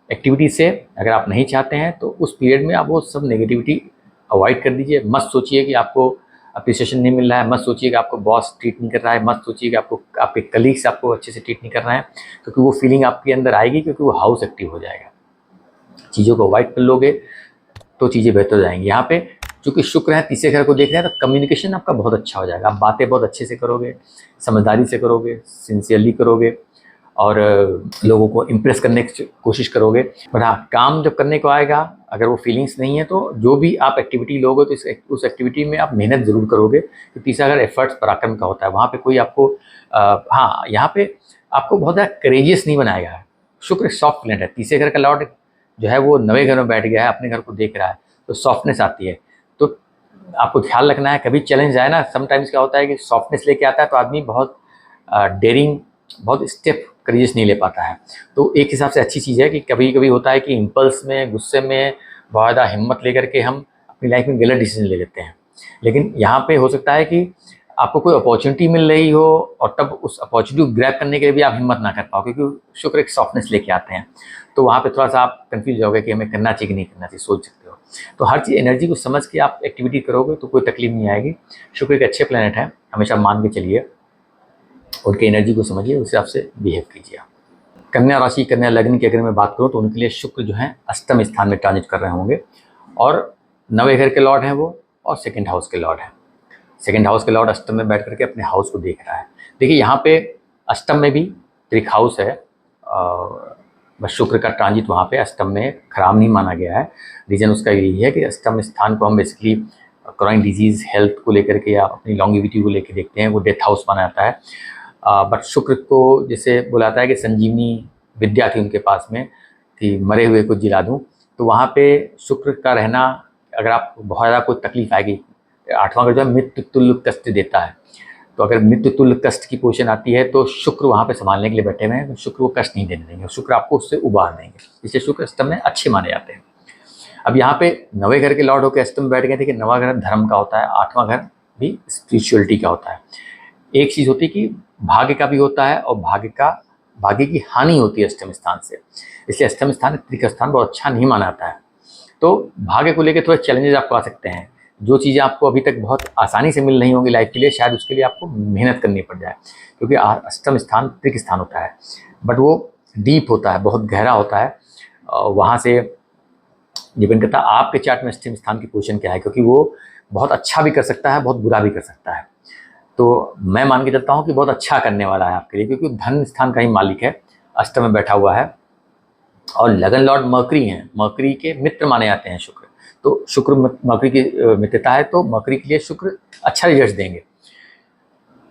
एक्टिविटी से अगर आप नहीं चाहते हैं तो उस पीरियड में आप वो सब नेगेटिविटी अवॉइड कर दीजिए। मत सोचिए कि आपको अप्रिसिएशन नहीं मिल रहा है, मत सोचिए कि आपको बॉस ट्रीट नहीं कर रहा है, मत सोचिए कि आपको आपके कलीग्स आपको अच्छे से ट्रीट नहीं कर रहे हैं, क्योंकि वो फीलिंग आपके अंदर आएगी, क्योंकि वो हाउस एक्टिव हो जाएगा। चीज़ों को अवॉइड कर लोगे तो चीज़ें बेहतर हो जाएंगी। यहाँ पे चूँकि शुक्र है, तीसरे घर को देख रहे हैं, तो कम्युनिकेशन आपका बहुत अच्छा हो जाएगा। आप बातें बहुत अच्छे से करोगे, समझदारी से करोगे, सिंसियरली करोगे और लोगों को इम्प्रेस करने की कोशिश करोगे। बट हाँ, काम जब करने को आएगा, अगर वो फीलिंग्स नहीं है तो जो भी आप एक्टिविटी लोगे तो उस एक्टिविटी में आप मेहनत ज़रूर करोगे। तो तीसरा घर एफर्ट्स पराक्रम का होता है, वहाँ पे कोई आपको हाँ, यहाँ पे आपको बहुत ज़्यादा करेजियस नहीं बनाएगा। शुक्र सॉफ्ट प्लैनेट है, तीसरे घर का लॉर्ड जो है वो 9वें घर में बैठ गया है, अपने घर को देख रहा है, तो सॉफ्टनेस आती है। तो आपको ख्याल रखना है, कभी चैलेंज आए ना, समटाइम्स क्या होता है कि सॉफ्टनेस लेके आता है तो आदमी बहुत डेयरिंग, बहुत स्टेप करेजियस नहीं ले पाता है। तो एक हिसाब से अच्छी चीज़ है कि कभी कभी होता है कि इम्पल्स में, गुस्से में बहुत ज़्यादा हिम्मत लेकर के हम अपनी लाइफ में गलत डिसीजन ले लेते हैं। लेकिन यहाँ पे हो सकता है कि आपको कोई अपॉर्चुनिटी मिल रही हो और तब उस अपॉर्चुनिटी को ग्रैब करने के लिए भी आप हिम्मत ना कर पाओ, क्योंकि शुक्र एक सॉफ्टनेस लेके आते हैं। तो वहाँ पे थोड़ा सा आप कंफ्यूज होगे कि हमें करना चाहिए कि नहीं करना चाहिए, सोच सकते हो। तो हर चीज़ एनर्जी को समझ के आप एक्टिविटी करोगे तो कोई तकलीफ नहीं आएगी। शुक्र एक अच्छे प्लैनेट है, हमेशा मान के चलिए, उनकी एनर्जी को समझिए, उस हिसाब से बिहेव कीजिए। कन्या राशि, कन्या लग्न की अगर मैं बात करूँ तो उनके लिए शुक्र जो है अष्टम स्थान में ट्रांजिट कर रहे होंगे और 9वें घर के लॉर्ड हैं वो, और 2nd हाउस के लॉर्ड हैं। 2nd हाउस के लॉर्ड अष्टम में बैठ करके अपने हाउस को देख रहा है। देखिए यहाँ पे अष्टम में भी त्रिक हाउस है, बस शुक्र का ट्रांजिट वहाँ पे अष्टम में खराब नहीं माना गया है। रीज़न उसका यही है कि अष्टम स्थान को हम बेसिकली क्रोनिक डिजीज़, हेल्थ को लेकर के या अपनी लॉन्गिविटी को लेकर देखते हैं, वो डेथ हाउस माना जाता है। बट शुक्र को जैसे बुलाता है कि संजीवनी विद्या थी उनके पास में कि मरे हुए को जिला दूँ, तो वहाँ पे शुक्र का रहना, अगर आपको बहुत ज़्यादा कोई तकलीफ आएगी, 8वां घर जो है मृत्यु तुल्य कष्ट देता है, तो अगर मृत्यु तुल्य कष्ट की पोजीशन आती है तो शुक्र वहाँ पे संभालने के लिए बैठे हुए हैं, तो शुक्र को कष्ट नहीं देने देंगे, शुक्र आपको उससे उबार देंगे, इसलिए शुक्र अष्टम में अच्छे माने जाते हैं। अब यहाँ पे 9वें घर के लॉर्ड होकर अष्टम में बैठ गए थे कि 9वां घर धर्म का होता है, 8वां घर भी स्पिरिचुअलिटी का होता है। एक चीज़ होती है कि भाग्य का भी होता है और भाग्य की हानि होती है अष्टम स्थान से, इसलिए अष्टम स्थान, त्रिक स्थान बहुत अच्छा नहीं माना जाता है। तो भाग्य को लेकर थोड़े चैलेंजेस आपको आ सकते हैं। जो चीज़ें आपको अभी तक बहुत आसानी से मिल रही होंगी लाइफ के लिए, शायद उसके लिए आपको मेहनत करनी पड़ जाए, क्योंकि अष्टम स्थान त्रिक स्थान होता है, बट वो डीप होता है, बहुत गहरा होता है। वहाँ से डिपेंड करता है आपके चार्ट में अष्टम स्थान की पोजीशन क्या है, क्योंकि वो बहुत अच्छा भी कर सकता है, बहुत बुरा भी कर सकता है। तो मैं मान के चलता हूँ कि बहुत अच्छा करने वाला है आपके लिए, क्योंकि धन स्थान का ही मालिक है, अष्टम में बैठा हुआ है और लगन लॉर्ड मरकरी हैं, मरकरी के मित्र माने जाते हैं शुक्र। तो शुक्र मरकरी की मित्रता है, तो मरकरी के लिए शुक्र अच्छा रिजल्ट देंगे।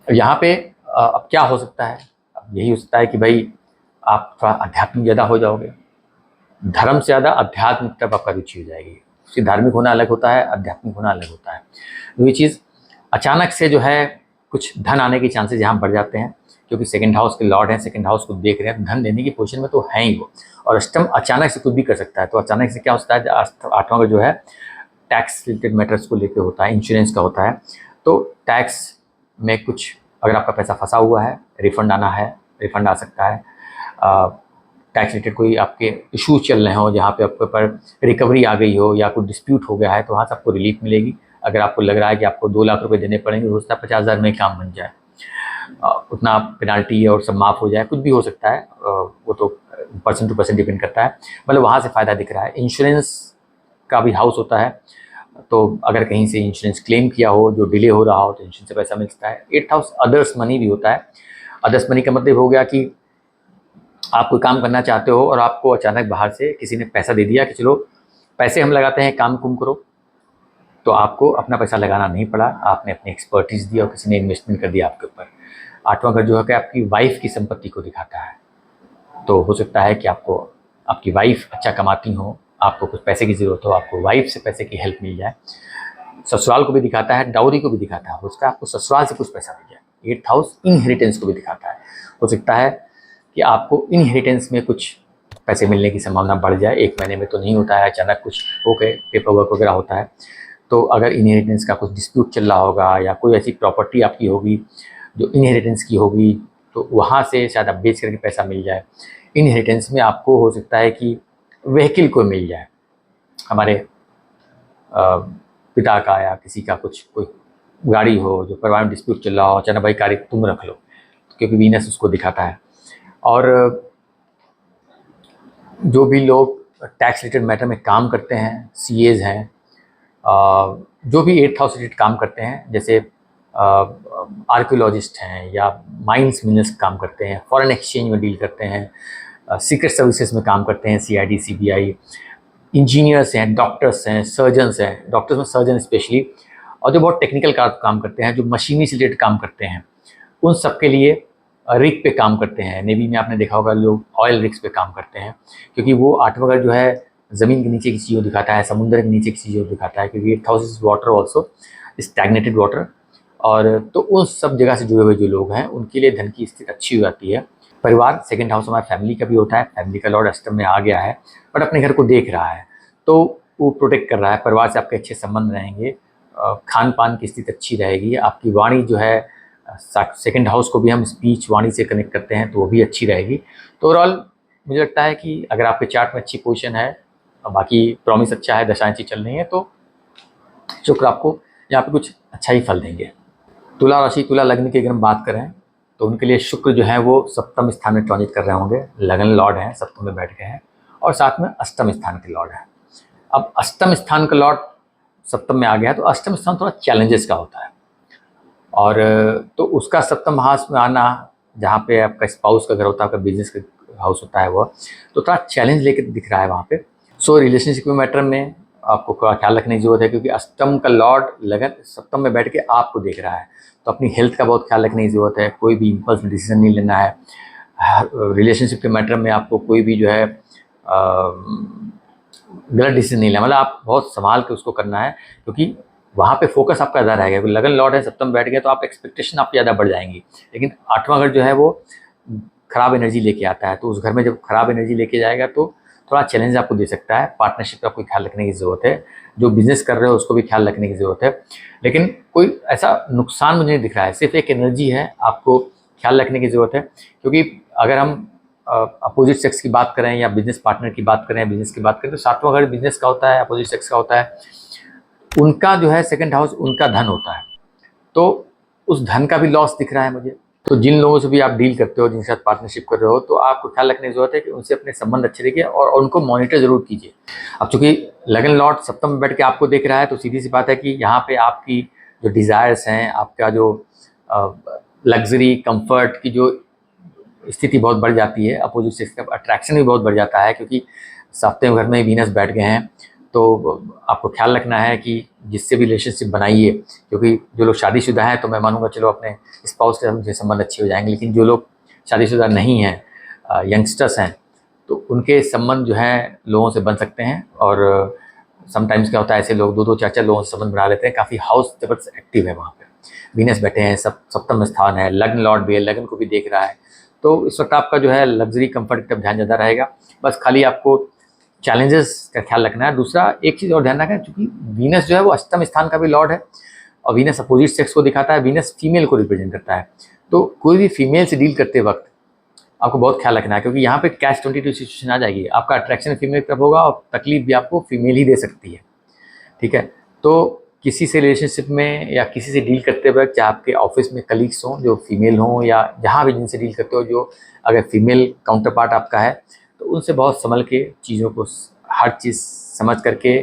यहाँ पे अब क्या हो सकता है, अब यही हो सकता है कि भाई आप थोड़ा आध्यात्मिक ज़्यादा हो जाओगे, धर्म से ज़्यादा अध्यात्म की तरफ आपका रुचि हो जाएगी। उसकी धार्मिक होना अलग होता है, आध्यात्मिक होना अलग होता है। तो ये चीज़ अचानक से जो है कुछ धन आने के चांसेस यहाँ बढ़ जाते हैं, क्योंकि 2nd हाउस के लॉर्ड हैं, 2nd हाउस को देख रहे हैं, धन देने की पोजीशन में तो है ही वो, और अष्टम अचानक से कुछ भी कर सकता है। तो अचानक से क्या होता है, 8वां जो है टैक्स रिलेटेड मैटर्स को लेकर होता है, इंश्योरेंस का होता है। तो टैक्स में कुछ अगर आपका पैसा फंसा हुआ है, रिफंड आना है, रिफंड आ सकता है। टैक्स रिलेटेड कोई आपके इशूज़ चल रहे हो जहाँ पे आपके ऊपर रिकवरी आ गई हो या कोई डिस्प्यूट हो गया है, तो वहाँ से आपको रिलीफ मिलेगी। अगर आपको लग रहा है कि आपको 2 लाख रुपए देने पड़ेंगे, हो सकता है 50,000 में काम बन जाए, उतना पेनाल्टी और सब माफ़ हो जाए, कुछ भी हो सकता है। वो तो पर्सन टू पर्सन डिपेंड करता है, मतलब वहाँ से फ़ायदा दिख रहा है। इंश्योरेंस का भी हाउस होता है, तो अगर कहीं से इंश्योरेंस क्लेम किया हो, जो डिले हो रहा हो, तो इंश्योरेंस से पैसा मिलता है। 8th हाउस अदर्स मनी भी होता है। अदर्स मनी का मतलब हो गया कि आप कोई काम करना चाहते हो और आपको अचानक बाहर से किसी ने पैसा दे दिया कि चलो पैसे हम लगाते हैं, काम कुम करो, तो आपको अपना पैसा लगाना नहीं पड़ा, आपने अपनी एक्सपर्टीज़ दी और किसी ने इन्वेस्टमेंट कर दिया आपके ऊपर। आठवां घर जो है कि आपकी वाइफ की संपत्ति को दिखाता है। तो हो सकता है कि आपको आपकी वाइफ अच्छा कमाती हो, आपको कुछ पैसे की ज़रूरत हो, आपको वाइफ से पैसे की हेल्प मिल जाए। ससुराल को भी दिखाता है, डाउरी को भी दिखाता है, हो सकता है आपको ससुराल से कुछ पैसा मिल जाए। 8th हाउस इनहेरिटेंस को भी दिखाता है, हो सकता है कि आपको इनहेरिटेंस में कुछ पैसे मिलने की संभावना बढ़ जाए। 1 महीने में तो नहीं होता है, अचानक कुछ ओके पेपर वर्क वगैरह होता है। तो अगर इनहेरिटेंस का कुछ डिस्प्यूट चल रहा होगा या कोई ऐसी प्रॉपर्टी आपकी होगी जो इनहेरिटेंस की होगी, तो वहाँ से शायद आप बेच करके पैसा मिल जाए। इनहेरिटेंस में आपको हो सकता है कि व्हीकल को मिल जाए, हमारे पिता का या किसी का कुछ कोई गाड़ी हो जो परिवार में डिस्प्यूट चल रहा हो, अचानक भाई गाड़ी तुम रख लो, क्योंकि वीनस उसको दिखाता है। और जो भी लोग टैक्स रिलेटेड मैटर में काम करते हैं, सीएज हैं, जो भी 8th हाउस रिलेटेड काम करते हैं, जैसे आर्कियोलॉजिस्ट हैं या माइंस मिनरल्स काम करते हैं, फॉरेन एक्सचेंज में डील करते हैं, सीक्रेट सर्विसेज में काम करते हैं, सीआईडी सीबीआई, इंजीनियर्स हैं, डॉक्टर्स हैं, सर्जन्स हैं, डॉक्टर्स में सर्जन स्पेशली, और जो बहुत टेक्निकल काम करते हैं, जो मशीनरी से रिलेटेड काम करते हैं, उन सब के लिए रिग पे काम करते हैं। नेवी में आपने देखा होगा लोग ऑयल रिग्स पे काम करते हैं, क्योंकि वो आठवां घर जो है ज़मीन के नीचे की चीज़ों दिखाता है, समुद्र के नीचे की चीज़ों दिखाता है, क्योंकि 8th house is water also, stagnated water. और तो उस सब जगह से जुड़े हुए जो लोग हैं उनके लिए धन की स्थिति अच्छी हो जाती है। परिवार, 2nd हाउस हमारी फैमिली का भी होता है, फैमिली का लॉर्ड अष्टम में आ गया है, बट अपने घर को देख रहा है, तो वो प्रोटेक्ट कर रहा है। परिवार से आपके अच्छे संबंध रहेंगे, खान पान की स्थिति अच्छी रहेगी, आपकी वाणी जो है 2nd हाउस को भी हम स्पीच वाणी से कनेक्ट करते हैं, तो वो भी अच्छी रहेगी। तो ओवरऑल मुझे लगता है कि अगर आपके चार्ट में अच्छी पोजीशन है, बाकी प्रॉमिस अच्छा है, दशाएं अच्छी चल रही हैं, तो शुक्र आपको यहाँ पे कुछ अच्छा ही फल देंगे। तुला राशि, तुला लग्न की अगर हम बात करें तो उनके लिए शुक्र जो है वो सप्तम स्थान में ट्रांजिट कर रहे होंगे, लगन लॉर्ड हैं, सप्तम में बैठ गए हैं, और साथ में अष्टम स्थान के लॉर्ड हैं। अब अष्टम स्थान का लॉर्ड सप्तम में आ गया है, तो अष्टम स्थान थोड़ा चैलेंजेस का होता है, और तो उसका सप्तम हाउस में आना, जहाँ पे आपका स्पाउस का घर होता है, आपका बिजनेस का हाउस होता है, वह तो थोड़ा चैलेंज लेकर दिख रहा है वहाँ पे। सो रिलेशनशिप के मैटर में आपको थोड़ा ख्याल रखने की जरूरत है, क्योंकि अष्टम का लॉर्ड लगन सप्तम में बैठ के आपको देख रहा है, तो अपनी हेल्थ का बहुत ख्याल रखने की ज़रूरत है। कोई भी इम्पल्स डिसीजन नहीं लेना है। रिलेशनशिप के मैटर में आपको कोई भी जो है गलत डिसीजन नहीं लेना, मतलब आप बहुत संभाल के उसको करना है, क्योंकि वहाँ पे फोकस आपका ज़्यादा रहेगा। लगन लॉर्ड है, सप्तम बैठ गया, तो आप एक्सपेक्टेशन आपकी ज़्यादा बढ़ जाएंगी। लेकिन आठवां घर जो है वो खराब एनर्जी लेके आता है, तो उस घर में जब खराब एनर्जी लेके जाएगा तो थोड़ा चैलेंज आपको दे सकता है। पार्टनरशिप का आपको ख्याल रखने की ज़रूरत है, जो बिजनेस कर रहे हो उसको भी ख्याल रखने की ज़रूरत है, लेकिन कोई ऐसा नुकसान मुझे नहीं दिख रहा है, सिर्फ एक एनर्जी है, आपको ख्याल रखने की ज़रूरत है। क्योंकि अगर हम अपोजिट सेक्स की बात करें या बिजनेस पार्टनर की बात करें, बिजनेस की बात करें, तो सातवां घर बिजनेस का होता है, अपोजिट सेक्स का होता है, उनका जो है 2nd हाउस उनका धन होता है, तो उस धन का भी लॉस दिख रहा है मुझे। तो जिन लोगों से भी आप डील करते हो, जिनके साथ पार्टनरशिप कर रहे हो, तो आपको ख्याल रखने की जरूरत है कि उनसे अपने संबंध अच्छे रखिए और उनको मॉनिटर जरूर कीजिए। अब चूंकि लगन लॉर्ड सप्तम में बैठ के आपको देख रहा है, तो सीधी सी बात है कि यहाँ पे आपकी जो डिज़ायर्स हैं, आपका जो लग्जरी कंफर्ट की जो स्थिति बहुत बढ़ जाती है, अपोजिट सेक्स का अट्रैक्शन भी बहुत बढ़ जाता है, क्योंकि सप्तम घर में वीनस बैठ गए हैं। तो आपको ख्याल रखना है कि जिससे भी रिलेशनशिप बनाइए, क्योंकि जो लोग शादीशुदा हैं तो मैं मानूंगा चलो अपने स्पाउस के साथ संबंध अच्छे हो जाएंगे, लेकिन जो लोग शादीशुदा नहीं हैं, यंगस्टर्स हैं, तो उनके संबंध जो हैं लोगों से बन सकते हैं। और समटाइम्स क्या होता है, ऐसे लोग 2-2 4-4 लोगों से संबंध बना लेते हैं। काफ़ी हाउस जबरदस्त एक्टिव है वहाँ पे, वीनस बैठे हैं, सप्तम स्थान है, लग्न लॉर्ड भी है, लग्न को भी देख रहा है, तो इस वक्त आपका जो है लग्जरी कंफर्ट की तरफ ध्यान ज़्यादा रहेगा। बस खाली आपको चैलेंजेस का ख्याल रखना है। दूसरा एक चीज़ और ध्यान रखना है, क्योंकि वीनस जो है वो अष्टम स्थान का भी लॉर्ड है, और वीनस अपोजिट सेक्स को दिखाता है, वीनस फीमेल को रिप्रेजेंट करता है, तो कोई भी फीमेल से डील करते वक्त आपको बहुत ख्याल रखना है, क्योंकि यहाँ पे कैच 22 सिचुएशन आ जाएगी, आपका अट्रैक्शन फीमेल की तरफ होगा और तकलीफ भी आपको फीमेल ही दे सकती है। ठीक है, तो किसी से रिलेशनशिप में या किसी से डील करते वक्त, चाहे आपके ऑफिस में कलीग्स हों जो फीमेल हों, या जहाँ भी जिनसे डील करते हो जो अगर फीमेल काउंटर पार्ट आपका है, तो उनसे बहुत संभल के चीज़ों को, हर चीज़ समझ करके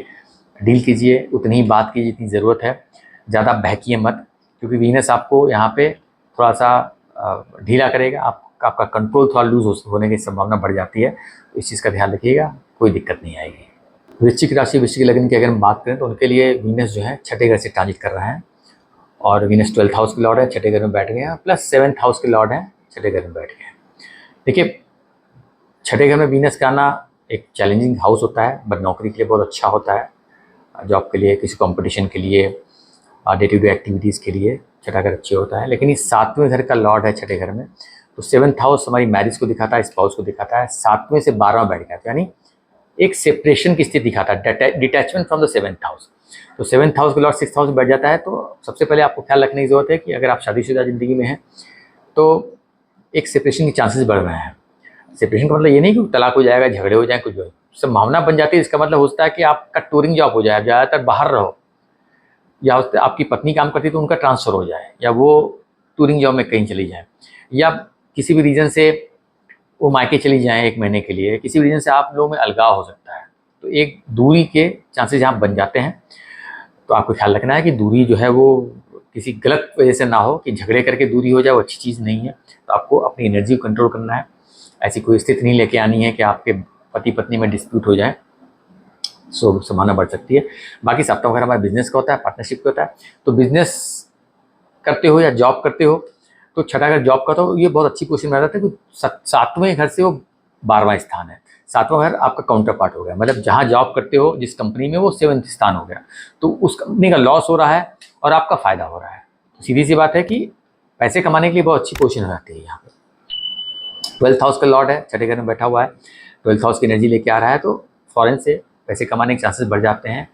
डील कीजिए, उतनी ही बात कीजिए जितनी ज़रूरत है, ज़्यादा बहकिए मत, क्योंकि वीनस आपको यहाँ पे थोड़ा सा ढीला करेगा, आप आपका कंट्रोल थोड़ा लूज होने की संभावना बढ़ जाती है। तो इस चीज़ का ध्यान रखिएगा, कोई दिक्कत नहीं आएगी। वृश्चिक राशि, वृश्चिक लग्न की अगर हम बात करें तो उनके लिए वीनस जो है छठे घर से ट्रांजिट कर रहा है, और वीनस 12th हाउस के लॉर्ड है, छठे घर में बैठ गए हैं, प्लस 7th हाउस के लॉर्ड हैं, छठे घर में बैठ गए हैं। देखिए, छठे घर में वीनस का आना एक चैलेंजिंग हाउस होता है, बट नौकरी के लिए बहुत अच्छा होता है, जॉब के लिए, किसी कंपटीशन के लिए, डे टू डे एक्टिविटीज़ के लिए छठा घर अच्छे होता है। लेकिन ये 7वें घर का लॉर्ड है छठे घर में, तो 7th हाउस हमारी मैरिज को दिखाता है, स्पाउस को दिखाता है, 7वें से 12वां बैठ गया, यानी एक सेपरेशन की स्थिति दिखाता है, detachment from the 7th house. तो 7th हाउस के लॉर्ड 6th हाउस में बैठ जाता है, तो सबसे पहले आपको ख्याल रखने की जरूरत है कि अगर आप शादीशुदा ज़िंदगी में हैं तो एक सेपरेशन के चांसेस बढ़ रहे हैं। सेपरेशन का मतलब ये नहीं कि तलाक हो जाएगा, झगड़े हो जाए, कुछ हो, संभावना बन जाती है। इसका मतलब होता है कि आपका टूरिंग जॉब हो जाए, ज़्यादातर बाहर रहो, या आपकी पत्नी काम करती है तो उनका ट्रांसफ़र हो जाए, या वो टूरिंग जॉब में कहीं चली जाए, या किसी भी रीज़न से वो मायके चली जाएँ 1 महीने के लिए, किसी भी रीज़न से आप लोगों में अलगाव हो सकता है। तो एक दूरी के चांसेस यहाँ बन जाते हैं। तो आपको ख्याल रखना है कि दूरी जो है वो किसी गलत वजह से ना हो, कि झगड़े करके दूरी हो जाए, वो अच्छी चीज़ नहीं है। तो आपको अपनी एनर्जी को कंट्रोल करना है, ऐसी कोई स्थिति नहीं लेके आनी है कि आपके पति पत्नी में डिस्प्यूट हो जाए, सो संभावना बढ़ सकती है। बाकी सप्तम घर हमारा बिजनेस का होता है, पार्टनरशिप का होता है। तो बिजनेस करते हो या जॉब करते हो तो छठा घर जॉब का, तो ये बहुत अच्छी पोजीशन में रहता है कि 7वें घर से वो 12वां स्थान है। 7वां घर आपका काउंटर पार्ट हो गया, मतलब जहाँ जॉब करते हो जिस कंपनी में, वो 7th स्थान हो गया। तो उस कंपनी का लॉस हो रहा है और आपका फ़ायदा हो रहा है। तो सीधी सी बात है कि पैसे कमाने के लिए बहुत अच्छी पोजीशन हो जाती है यहाँ पर। 12th हाउस का लॉर्ड है, छठे घर में बैठा हुआ है, 12th हाउस की एनर्जी लेके आ रहा है, तो फॉरेन से पैसे कमाने के चांसेस बढ़ जाते हैं।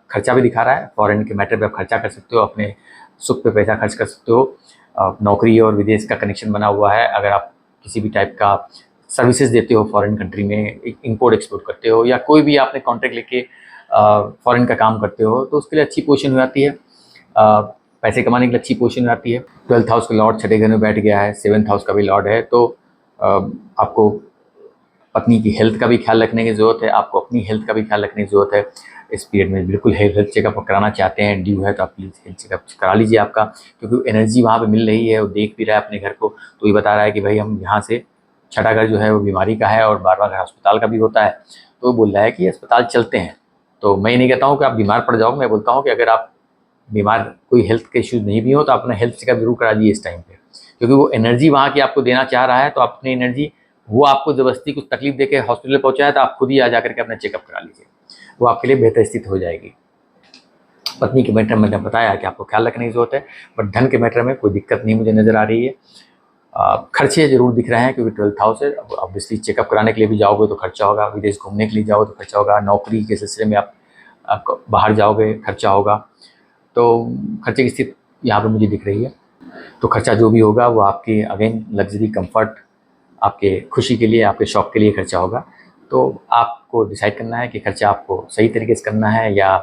खर्चा भी दिखा रहा है, फॉरेन के मैटर पे आप खर्चा कर सकते हो, अपने सुख पे पैसा खर्च कर सकते हो। नौकरी और विदेश का कनेक्शन बना हुआ है। अगर आप किसी भी टाइप का सर्विसेज देते हो फॉरेन कंट्री में, इंपोर्ट एक्सपोर्ट करते हो, या कोई भी आपने कॉन्ट्रैक्ट लेके फॉरेन का काम करते हो, तो उसके लिए अच्छी पोजीशन हो जाती है। पैसे कमाने के लिए अच्छी पोजीशन हो जाती है। 12th हाउस का लॉर्ड छठे घर में बैठ गया है, 7th हाउस का भी लॉर्ड है, तो आपको पत्नी की हेल्थ का भी ख्याल रखने की ज़रूरत है, आपको अपनी हेल्थ का भी ख्याल रखने की ज़रूरत है। इस पीरियड में बिल्कुल हेल्थ चेकअप कराना चाहते हैं, ड्यू है तो आप प्लीज़ हेल्थ चेकअप करा लीजिए आपका, क्योंकि एनर्जी वहाँ पे मिल रही है, वो देख भी रहा है अपने घर को, तो ये बता रहा है कि भाई हम यहाँ से, छठा घर जो है वो बीमारी का है और 12वां घर अस्पताल का भी होता है, तो वो बोल रहा है कि अस्पताल चलते हैं। तो मैं ये नहीं कहता हूँ कि आप बीमार पड़ जाओगे, मैं बोलता हूँ कि अगर आप बीमार, कोई हेल्थ के इश्यूज़ नहीं भी हो, तो अपना हेल्थ चेकअप जरूर करा दीजिए इस टाइम पे, क्योंकि वो एनर्जी वहाँ की आपको देना चाह रहा है। तो अपनी एनर्जी, वो आपको ज़बरदस्ती कुछ तकलीफ देके हॉस्पिटल पहुँचाया, तो आप खुद ही आ जा करके अपना चेकअप करा लीजिए, वो आपके लिए बेहतर स्थिति हो जाएगी। पत्नी के मैटर में मैंने बताया कि आपको ख्याल रखने की ज़रूरत है, बट धन के मैटर में कोई दिक्कत नहीं मुझे नज़र आ रही है। खर्चे ज़रूर दिख रहे हैं, क्योंकि 12th हाउस है। ऑब्वियसली चेकअप कराने के लिए भी जाओगे तो खर्चा होगा, विदेश घूमने के लिए जाओ तो खर्चा होगा, नौकरी के सिलसिले में आप बाहर जाओगे, खर्चा होगा। तो खर्चे की स्थिति यहाँ पर मुझे दिख रही है। तो खर्चा जो भी होगा वो आपके अगेन लग्जरी, कंफर्ट, आपके खुशी के लिए, आपके शौक के लिए खर्चा होगा। तो आपको डिसाइड करना है कि खर्चा आपको सही तरीके से करना है या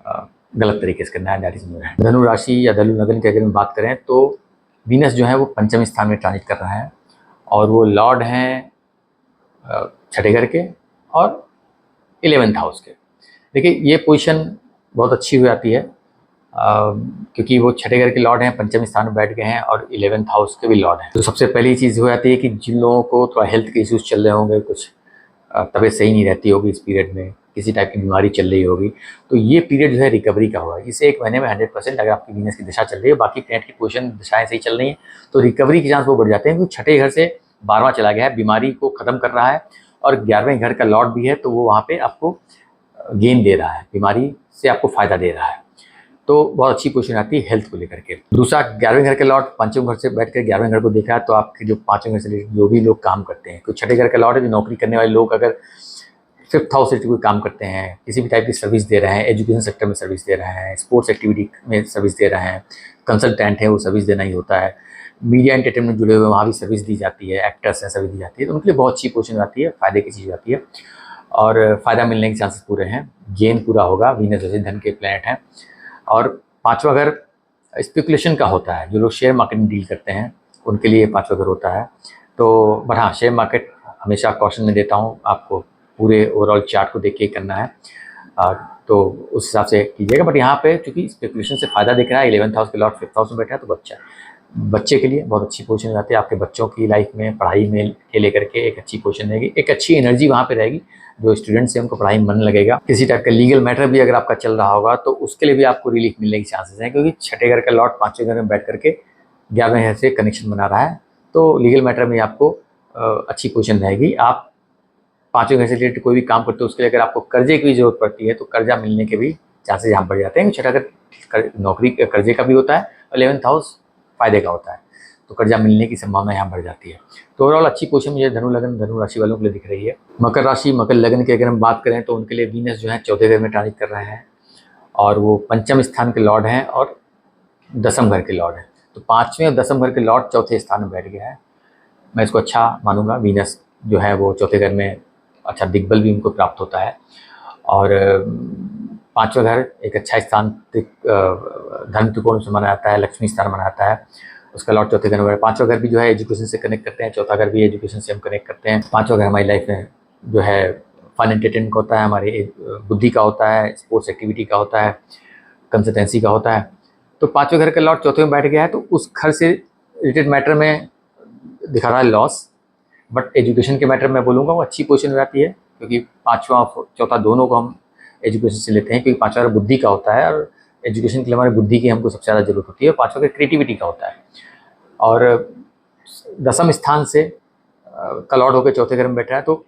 गलत तरीके से करना है, दैट इज नो है। धनु राशि या धनु लग्न की अगर हम बात करें तो वीनस जो है वो 5वें स्थान में ट्रांजिट कर रहा है, और वो लॉर्ड हैं छठे घर के और 11th हाउस के। देखिए, ये पोजीशन बहुत अच्छी हो जाती है, क्योंकि वो छठे घर के लॉर्ड हैं, 5वें स्थान में बैठ गए हैं, और 11th हाउस के भी लॉर्ड हैं। तो सबसे पहली चीज़ हो जाती है कि जिन लोगों को थोड़ा हेल्थ के इश्यूज़ चल रहे होंगे, कुछ तबीयत सही नहीं रहती होगी इस पीरियड में, किसी टाइप की बीमारी चल रही होगी, तो ये पीरियड जो है रिकवरी का होगा। इसे 1 महीने में 100%, अगर आपकी वीनस की दशा चल रही है, बाकी प्लैनेट की पोजीशन दशाएं सही चल रही हैं, तो रिकवरी के चांस वो बढ़ जाते हैं, क्योंकि छठे घर से 12वां चला गया है, बीमारी को ख़त्म कर रहा है, और 11वें घर का लॉर्ड भी है, तो वो वहाँ पर आपको गेन दे रहा है, बीमारी से आपको फ़ायदा दे रहा है। तो बहुत अच्छी पोजीशन आती है हेल्थ को लेकर के। दूसरा, 11वें घर के लॉर्ड 5वें घर से बैठ कर 11वें घर को देखा है, तो आपके जो 5वें घर से जो भी लोग काम करते हैं, कुछ छठे घर का लॉर्ड है, जो नौकरी करने वाले लोग अगर 5th हाउस से कोई काम करते हैं, किसी भी टाइप की सर्विस दे रहे हैं, एजुकेशन सेक्टर में सर्विस दे रहे हैं, स्पोर्ट्स एक्टिविटी में सर्विस दे रहे हैं, कंसल्टेंट है, वो सर्विस देना ही होता है, मीडिया एंटरटेनमेंट जुड़े हुए वहाँ भी सर्विस दी जाती है, एक्टर्स हैं सर्विस दी जाती है, तो उनके लिए बहुत अच्छी पोजीशन आती है, फ़ायदे की चीज़ आती है, और फ़ायदा मिलने के चांसेस पूरे हैं, गेन पूरा होगा। वीनस जैसे धन के प्लैनेट हैं। और 5वां घर स्पेकुलेशन का होता है, जो लोग शेयर मार्केट में डील करते हैं उनके लिए 5वां घर होता है। तो बट हाँ, शेयर मार्केट हमेशा कॉशन में देता हूँ, आपको पूरे ओवरऑल चार्ट को देख के करना है, तो उस हिसाब से कीजिएगा। बट यहाँ पे चूँकि स्पेकुलेशन से फ़ायदा दिख रहा है, 11th हाउस के लॉर्ड 5th हाउस में बैठा है, तो बहुत अच्छा है। बच्चे के लिए बहुत अच्छी पोजीशन हो जाती है, आपके बच्चों की लाइफ में पढ़ाई में के लेकर के एक अच्छी पोजीशन रहेगी, एक अच्छी एनर्जी वहाँ पे रहेगी, जो स्टूडेंट्स हैं उनको पढ़ाई में मन लगेगा। किसी टाइप का लीगल मैटर भी अगर आपका चल रहा होगा तो उसके लिए भी आपको रिलीफ मिलने के चांसेस हैं, क्योंकि छठे घर का लॉर्ड पाँचवें घर में बैठ करके 11वें घर से कनेक्शन बना रहा है, तो लीगल मैटर में आपको अच्छी पोजीशन रहेगी। आप पाँचवें घर से रिलेटेड कोई भी काम करते हो उसके लिए अगर आपको कर्जे की जरूरत पड़ती है तो कर्जा मिलने के भी चांसेस यहाँ बढ़ जाते हैं। छठा घर नौकरी कर्जे का भी होता है, 11th हाउस फायदे का होता है, तो कर्जा मिलने की संभावना यहाँ बढ़ जाती है। तो ओवरऑल अच्छी पोजीशन मुझे धनु लग्न धनु राशि वालों के लिए दिख रही है। मकर राशि मकर लग्न की अगर हम बात करें तो उनके लिए वीनस जो है चौथे घर में ट्रांजिट कर रहे हैं और वो पंचम स्थान के लॉर्ड हैं और दसम घर के लॉर्ड हैं, तो पाँचवें और दसम घर के लॉर्ड चौथे स्थान में बैठ गया है। मैं इसको अच्छा मानूंगा। वीनस जो है वो चौथे घर में अच्छा दिग्बल भी उनको प्राप्त होता है और पाँचवा घर एक अच्छा स्थान धन त्रिकोण से माना जाता है, लक्ष्मी स्थान माना जाता है, उसका लॉर्ड चौथे घर में। पाँचवा घर भी जो है एजुकेशन से कनेक्ट करते हैं, चौथा घर भी एजुकेशन से हम कनेक्ट करते हैं। पाँचवा घर हमारी लाइफ में जो है फन एंटरटेनमेंट का होता है, हमारे बुद्धि का होता है, स्पोर्ट्स एक्टिविटी का होता है, कंसल्टेंसी का होता है। तो पाँचवें घर का लॉर्ड चौथे में बैठ गया है तो उस घर से रिलेटेड मैटर में दिखा रहा है लॉस, बट एजुकेशन के मैटर में बोलूँगा वो अच्छी पोजीशन हो जाती है, क्योंकि पाँचवा चौथा दोनों को हम एजुकेशन से लेते हैं, क्योंकि पाँचवा बुद्धि का होता है और एजुकेशन के लिए हमारी बुद्धि की हमको सबसे ज़्यादा जरूरत होती है। पाँचवा का क्रिएटिविटी का होता है और दसम स्थान से का लॉर्ड होकर चौथे घर में बैठ रहा है, तो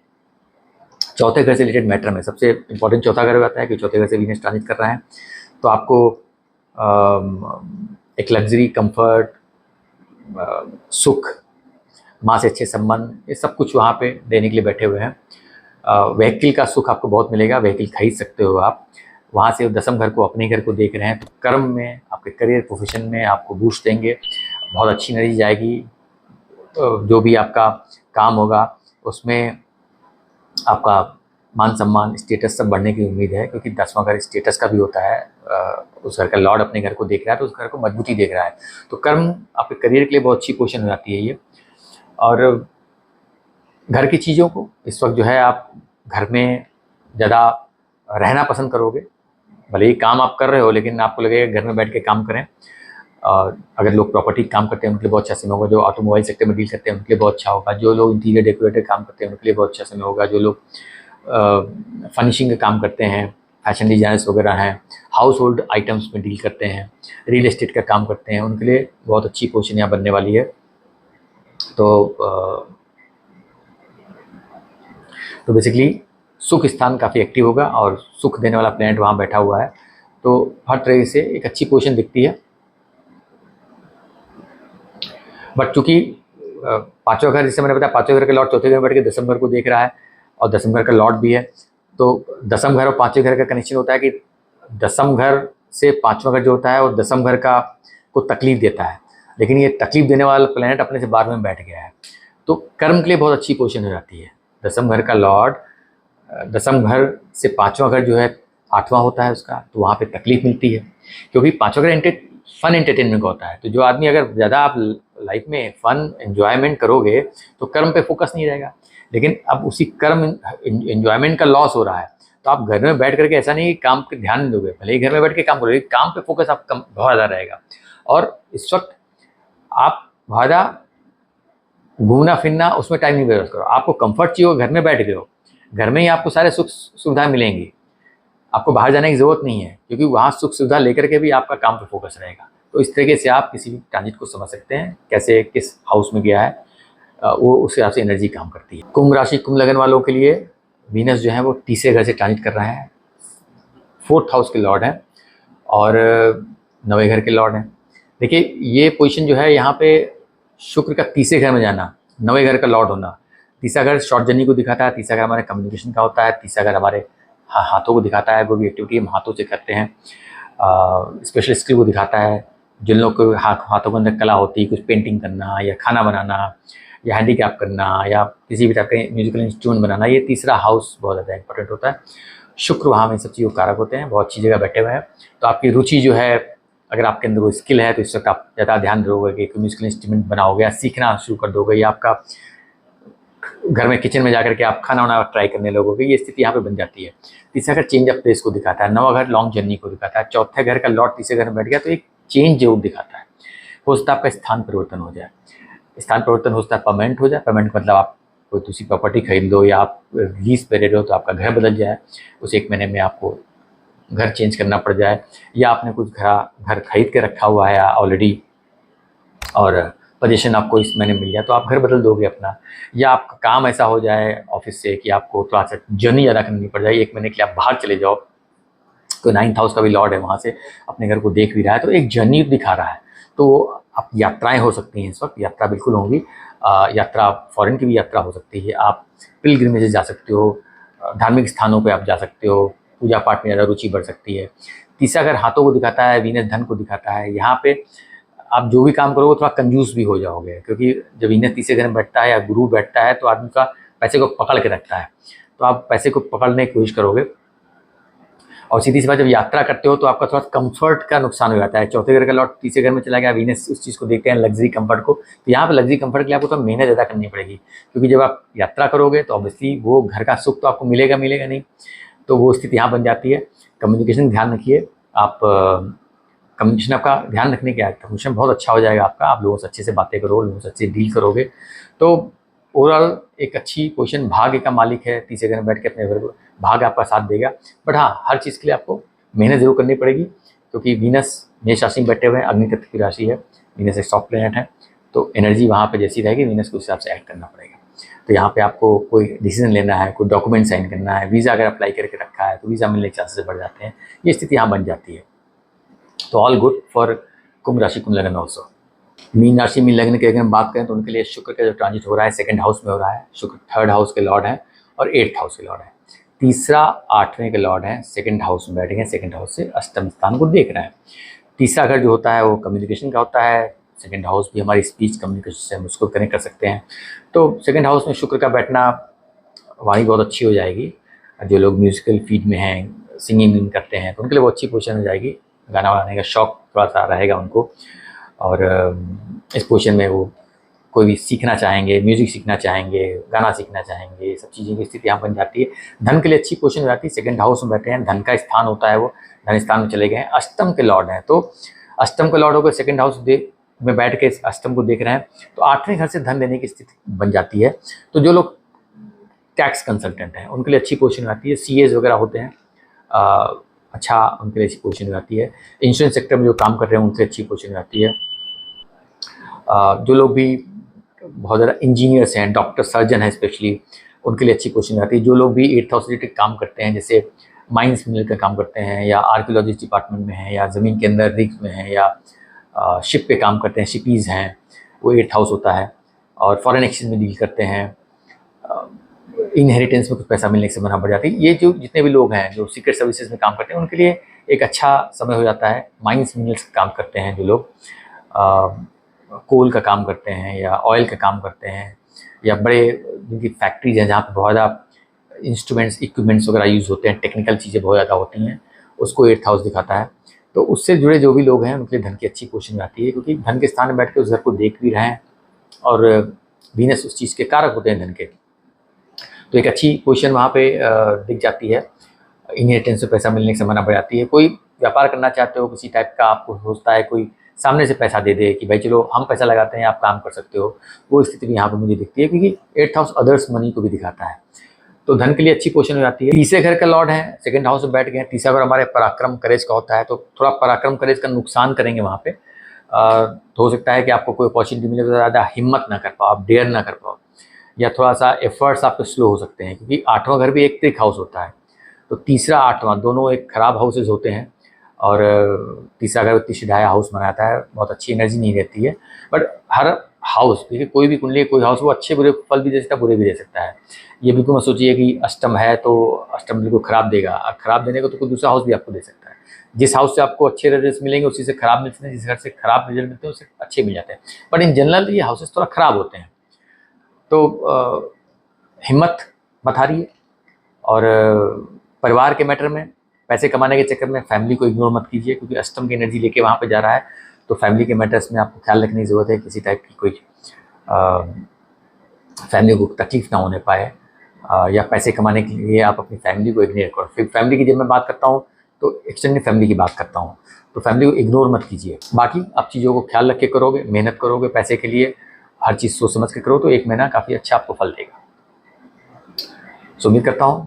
चौथे घर से रिलेटेड मैटर में सबसे इंपॉर्टेंट चौथा घर आता है कि चौथे घर से वीनस ट्रांजिट कर रहा है, तो आपको एक लग्जरी, कंफर्ट, सुख, माँ से अच्छे संबंध, ये सब कुछ वहाँ पे देने के लिए बैठे हुए हैं। व्हीकल का सुख आपको बहुत मिलेगा, व्हीकल खरीद सकते हो आप। वहाँ से दसम घर को अपने घर को देख रहे हैं, तो कर्म में, आपके करियर प्रोफेशन में आपको बूस्ट देंगे, बहुत अच्छी एनर्जी जाएगी। जो भी आपका काम होगा उसमें आपका मान सम्मान, स्टेटस सब बढ़ने की उम्मीद है, क्योंकि 10वां घर स्टेटस का भी होता है। उस घर का लॉर्ड अपने घर को देख रहा है तो उस घर को मजबूती देख रहा है, तो कर्म आपके करियर के लिए बहुत अच्छी पोजीशन हो जाती है ये। और घर की चीज़ों को इस वक्त जो है आप घर में ज़्यादा रहना पसंद करोगे, भले ही काम आप कर रहे हो लेकिन आपको लगेगा घर में बैठ के काम करें। और अगर लोग प्रॉपर्टी काम करते हैं उनके लिए बहुत अच्छा समय होगा, जो ऑटोमोबाइल सेक्टर में डील करते हैं उनके लिए बहुत अच्छा होगा, जो लोग इंटीरियर डेकोरेटर काम करते हैं उनके लिए बहुत अच्छा समय होगा, जो लोग फर्निशिंग का काम करते हैं, फैशन डिजाइनर्स वगैरह हैं, हाउस होल्ड आइटम्स में डील करते हैं, रियल एस्टेट का काम करते हैं, उनके लिए बहुत अच्छी पोजीशन यहाँ बनने वाली है। तो बेसिकली सुख स्थान काफ़ी एक्टिव होगा और सुख देने वाला प्लैनेट वहाँ बैठा हुआ है, तो हर तरह से एक अच्छी पोजीशन दिखती है। बट चूँकि पाँचवा घर, जैसे मैंने बताया, पाँचवें घर के लॉर्ड चौथे घर में बैठ के दसम घर को देख रहा है और दसम घर का लॉर्ड भी है, तो दसम घर और पाँचवें घर का कनेक्शन होता है कि दसम घर से पाँचवा घर जो होता है वो दसम घर का को तकलीफ देता है, लेकिन ये तकलीफ देने वाला प्लैनेट अपने से 12वें में बैठ गया है, तो कर्म के लिए बहुत अच्छी पोजीशन हो जाती है। दसम घर का लॉर्ड दसम घर से पाँचवा घर जो है 8वां होता है उसका, तो वहाँ पे तकलीफ मिलती है, क्योंकि पाँचवा घर फन एंटरटेनमेंट का होता है। तो जो आदमी अगर ज़्यादा आप लाइफ में फन एंजॉयमेंट करोगे तो कर्म पे फोकस नहीं रहेगा, लेकिन अब उसी कर्म एंजॉयमेंट का लॉस हो रहा है, तो आप घर में बैठ करके ऐसा नहीं कि काम पे ध्यान नहीं दोगे, भले ही घर में बैठ के काम करोगे, काम पे फोकस आप कम बहुत ज़्यादा रहेगा। और इस वक्त आप बहुत ज़्यादा घूमना फिरना उसमें टाइम नहीं वेस्ट करो, आपको कंफर्ट चाहिए, घर में बैठ गए हो, घर में ही आपको सारे सुख सुविधा मिलेंगी, आपको बाहर जाने की ज़रूरत नहीं है, क्योंकि वहाँ सुख सुविधा लेकर के भी आपका काम पे फोकस रहेगा। तो इस तरीके से आप किसी भी ट्रांजिट को समझ सकते हैं, कैसे किस हाउस में गया है, वो उस हिसाब से एनर्जी काम करती है। कुंभ राशि कुंभ लगन वालों के लिए वीनस जो है वो तीसरे घर से ट्रांजिट कर रहा है, 4th हाउस के लॉर्ड हैं और 9वें घर के लॉर्ड हैं। देखिए ये पोजीशन जो है यहाँ पे शुक्र का तीसरे घर में जाना, 9वें घर का लॉर्ड होना, तीसरा घर शॉर्ट जर्नी को दिखाता है, तीसरा घर हमारे कम्युनिकेशन का होता है, तीसरा घर हमारे हाथों को दिखाता है, वो भी एक्टिविटी हम हाथों से करते हैं, स्पेशल स्किल को दिखाता है। जिन लोग को हाथों के अंदर कला होती है, कुछ पेंटिंग करना या खाना बनाना या हैंडीक्राफ्ट करना या किसी भी टाइप के म्यूजिकल इंस्ट्रूमेंट बनाना, ये तीसरा हाउस बहुत ज़्यादा इंपॉर्टेंट होता है। शुक्र वहाँ में सब चीज़ों कारक होते हैं, बहुत अच्छी जगह बैठे हुए हैं। तो आपकी रुचि जो है, अगर आपके अंदर वो स्किल है तो इस वक्त आप ज़्यादा ध्यान दोगे कि म्यूजिकल इंस्ट्रूमेंट बनाओगे या सीखना शुरू कर दोगे, या आपका घर में किचन में जाकर के आप खाना वाना ट्राई करने लगोगे, ये स्थिति यहाँ पे बन जाती है। तीसरा घर चेंज ऑफ प्लेस को दिखाता है, 9वां घर लॉन्ग जर्नी को दिखाता है, चौथे घर का लॉर्ड तीसरे घर में बैठ गया तो एक चेंज जरूर दिखाता है। हो सकता है आपका स्थान परिवर्तन हो जाए। स्थान परिवर्तन हो सकता है परमानेंट हो जाए, परमानेंट मतलब आप कोई दूसरी प्रॉपर्टी खरीद लो या आप लीज़ पे रह रहे हो तो आपका घर बदल जाए, उस 1 महीने में आपको घर चेंज करना पड़ जाए, या आपने कुछ घर खरीद के रखा हुआ है ऑलरेडी और पोजीशन आपको इस महीने मिल जाए तो आप घर बदल दोगे अपना, या आपका काम ऐसा हो जाए ऑफिस से कि आपको थोड़ा सा जर्नी ज़्यादा करनी पड़ जाए, 1 महीने के लिए आप बाहर चले जाओ, तो 9th हाउस का भी लॉर्ड है, वहाँ से अपने घर को देख भी रहा है, तो एक जर्नी दिखा रहा है। तो आप यात्राएं हो सकती हैं, इस वक्त यात्रा बिल्कुल होंगी। यात्रा फॉरेन की भी यात्रा हो सकती है, आप पिलग्रिमेज जा सकते हो, धार्मिक स्थानों पे आप जा सकते हो, पूजा पाठ में ज़्यादा रुचि बढ़ सकती है। तीसरा घर हाथों को दिखाता है, वीनस धन को दिखाता है। यहाँ पे आप जो भी काम करोगे थोड़ा कंजूस भी हो जाओगे, क्योंकि जब वीनस तीसरे घर में बैठता है या गुरु बैठता है तो आदमी का पैसे को पकड़ के रखता है, तो आप पैसे को पकड़ने की कोशिश करोगे। और सीधी सी बात, जब यात्रा करते हो तो आपका थोड़ा कंफर्ट का नुकसान हो जाता है। चौथे घर का लॉर्ड तीसरे घर में चला गया, वीनस उस चीज़ को देखते हैं लग्जरी कंफर्ट को, तो यहाँ पे लग्जरी कंफर्ट के लिए आपको तो मेहनत ज़्यादा करनी पड़ेगी, क्योंकि जब आप यात्रा करोगे तो ऑब्वियसली वो घर का सुख तो आपको मिलेगा नहीं, तो वो स्थिति यहाँ बन जाती है। कम्युनिकेशन ध्यान रखिए, आप कम्युनिकेशन आपका ध्यान रखने के कम्युनिकेशन बहुत अच्छा हो जाएगा आपका, आप लोगों से अच्छे से बातें करो, लोगों से अच्छे डील करोगे, तो ओवरऑल एक अच्छी पोजीशन। भाग्य का मालिक है, तीसरे घर में बैठ के अपने घर को भाग्य आपका साथ देगा। बट हाँ, हर चीज़ के लिए आपको मेहनत जरूर करनी पड़ेगी, क्योंकि वीनस मेष राशि में बैठे हुए हैं, अग्नि तत्व की राशि है, वीनस एक सॉफ्ट प्लैनेट है, तो एनर्जी वहाँ पे जैसी रहेगी वीनस को उस हिसाब से ऐड करना पड़ेगा। तो यहाँ पे आपको कोई डिसीजन लेना है, कोई डॉक्यूमेंट साइन करना है, वीज़ा अगर अप्लाई करके रखा है तो वीज़ा मिलने के चांसेस बढ़ जाते हैं, ये स्थिति यहाँ बन जाती है। तो ऑल गुड फॉर कुंभ राशि, कुंभ लग्न ऑल्सो। मीन राशि मीन लग्न की अगर हम बात करें तो उनके लिए शुक्र का जो ट्रांजिट हो रहा है 2nd हाउस में हो रहा है। शुक्र 3rd हाउस के लॉर्ड है और 8th हाउस के लॉर्ड है। तीसरा 8वें के लॉर्ड है, 2nd हाउस में बैठे हैं, 2nd हाउस से अष्टम स्थान को देख रहे हैं। तीसरा घर जो होता है वो कम्युनिकेशन का होता है, 2nd हाउस भी हमारी स्पीच कम्युनिकेशन से हम उसको कनेक्ट कर सकते हैं। तो 2nd हाउस में शुक्र का बैठना वाणी बहुत अच्छी हो जाएगी। जो लोग म्यूजिकल फील्ड में हैं, सिंगिंग करते हैं, तो उनके लिए वो अच्छी पोजीशन हो जाएगी, गाना बनाने का शौक थोड़ा सा रहेगा उनको, और इस पोजीशन में वो कोई भी सीखना चाहेंगे, म्यूज़िक सीखना चाहेंगे, गाना सीखना चाहेंगे, ये सब चीज़ें की स्थिति यहाँ बन जाती है। धन के लिए अच्छी पोजीशन हो जाती है, 2nd हाउस में बैठे हैं, धन का स्थान होता है, वो धन स्थान में चले गए हैं, अष्टम के लॉर्ड हैं, तो अष्टम के लॉर्ड होकर 2nd हाउस में बैठ के अष्टम को देख रहे हैं, तो 8वें घर से धन देने की स्थिति बन जाती है। तो जो लोग टैक्स कंसल्टेंट हैं उनके लिए अच्छी पोजीशन आती है, सीएज वगैरह होते हैं, अच्छा उनके लिए अच्छी पोजीशन आती है। इंश्योरेंस सेक्टर में जो काम कर रहे हैं उनके लिए अच्छी पोजीशन आती है। जो लोग भी बहुत ज़्यादा इंजीनियर्स हैं, डॉक्टर, सर्जन हैं स्पेशली, उनके लिए अच्छी पोजीशन आती है। जो लोग भी 8th हाउस रिलेटेड काम करते हैं, जैसे माइंस मिनरल का काम करते हैं, या आर्कियोलॉजिस्ट डिपार्टमेंट में हैं, या ज़मीन के अंदर रिग्स में हैं, या शिप पे काम करते हैं, शिपीज़ हैं, वो 8th हाउस होता है। और फॉरेन एक्सचेंज में डील करते हैं, इनहेरिटेंस में कुछ पैसा मिलने से बना बढ़ जाती है। ये जो जितने भी लोग हैं जो सीक्रेट सर्विसेज में काम करते हैं उनके लिए एक अच्छा समय हो जाता है। माइंस मिनरल्स का काम करते हैं जो लोग, कोल का काम करते हैं या ऑयल का काम करते हैं, या बड़े जिनकी फैक्ट्रीज हैं जहाँ पर बहुत ज़्यादा इंस्ट्रूमेंट्स, इक्विपमेंट्स वगैरह यूज़ होते हैं, टेक्निकल चीज़ें बहुत ज़्यादा होती हैं, उसको 8th हाउस दिखाता है। तो उससे जुड़े जो भी लोग हैं उनके लिए धन की अच्छी पोजीशन आती है, क्योंकि धन के स्थान में बैठ के उस घर को देख भी रहे हैं, और वीनस उस चीज़ के कारक होते हैं धन के, तो एक अच्छी पोजीशन वहाँ पे दिख जाती है। इनहेरिटेंस से पैसा मिलने की संभावना बढ़ जाती है। कोई व्यापार करना चाहते हो किसी टाइप का, आपको सोचता है कोई सामने से पैसा दे दे कि भाई चलो हम पैसा लगाते हैं, आप काम कर सकते हो, वो स्थिति भी यहाँ पर मुझे दिखती है, क्योंकि 8th हाउस अदर्स मनी को भी दिखाता है, तो धन के लिए अच्छी पोजीशन हो जाती है। तीसरे घर का लॉर्ड है, 2nd हाउस में बैठ गए हैं। तीसरा घर हमारे पराक्रम, करेज का होता है, तो थोड़ा पराक्रम करेज का नुकसान करेंगे वहाँ पे। तो हो सकता है कि आपको कोई अपॉर्चुनिटी मिले तो ज़्यादा हिम्मत ना कर पाओ, आप डेयर ना कर पाओ, या थोड़ा सा एफर्ट्स आपके स्लो हो सकते हैं, क्योंकि 8वां घर भी एक त्रिक हाउस होता है, तो तीसरा 8वां दोनों एक खराब हाउसेज होते हैं, और तीसरा घर तीसरा हाउस माना जाता है, बहुत अच्छी एनर्जी नहीं रहती है। बट हर हाउस, देखिए कोई भी कुंडली, कोई हाउस वो अच्छे बुरे फल भी दे सकता है, बुरे भी दे सकता है। ये बिल्कुल मत सोचिए कि अष्टम है तो अष्टम बिल्कुल खराब देगा, खराब देने को तो कोई दूसरा हाउस भी आपको दे सकता है। जिस हाउस से आपको अच्छे रिजल्ट मिलेंगे उसी से खराब मिलते हैं, जिस घर से खराब रिजल्ट मिलते हैं उससे अच्छे मिल जाते हैं। बट इन जनरल ये हाउसेस थोड़ा खराब होते हैं, तो हिम्मत मत हारिए, और परिवार के मैटर में, पैसे कमाने के चक्कर में फैमिली को इग्नोर मत कीजिए, क्योंकि अष्टम की एनर्जी लेके वहाँ पे जा रहा है, तो फैमिली के मैटर्स में आपको ख्याल रखने की ज़रूरत है, किसी टाइप की कोई फैमिली को तकलीफ ना होने पाए, या पैसे कमाने के लिए आप अपनी फैमिली को इग्नोर करो। फिर फैमिली की जब मैं बात करता हूँ तो एक्सटेंडेड फैमिली की बात करता हूँ। तो फैमिली को इग्नोर मत कीजिए। बाकी आप चीज़ों को ख्याल रख के करोगे, मेहनत करोगे पैसे के लिए, हर चीज़ सोच समझ के करो तो 1 महीना काफ़ी अच्छा आपको फल देगा। सो उम्मीद करता हूँ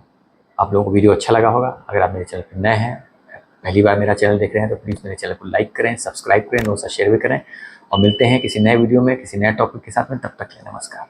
आप लोगों को वीडियो अच्छा लगा होगा। अगर आप मेरे चैनल पर नए हैं, पहली बार मेरा चैनल देख रहे हैं, तो प्लीज़ मेरे चैनल को लाइक करें, सब्सक्राइब करें, लोगों से शेयर भी करें और मिलते हैं किसी नए वीडियो में किसी नए टॉपिक के साथ में। तब तक के लिए नमस्कार।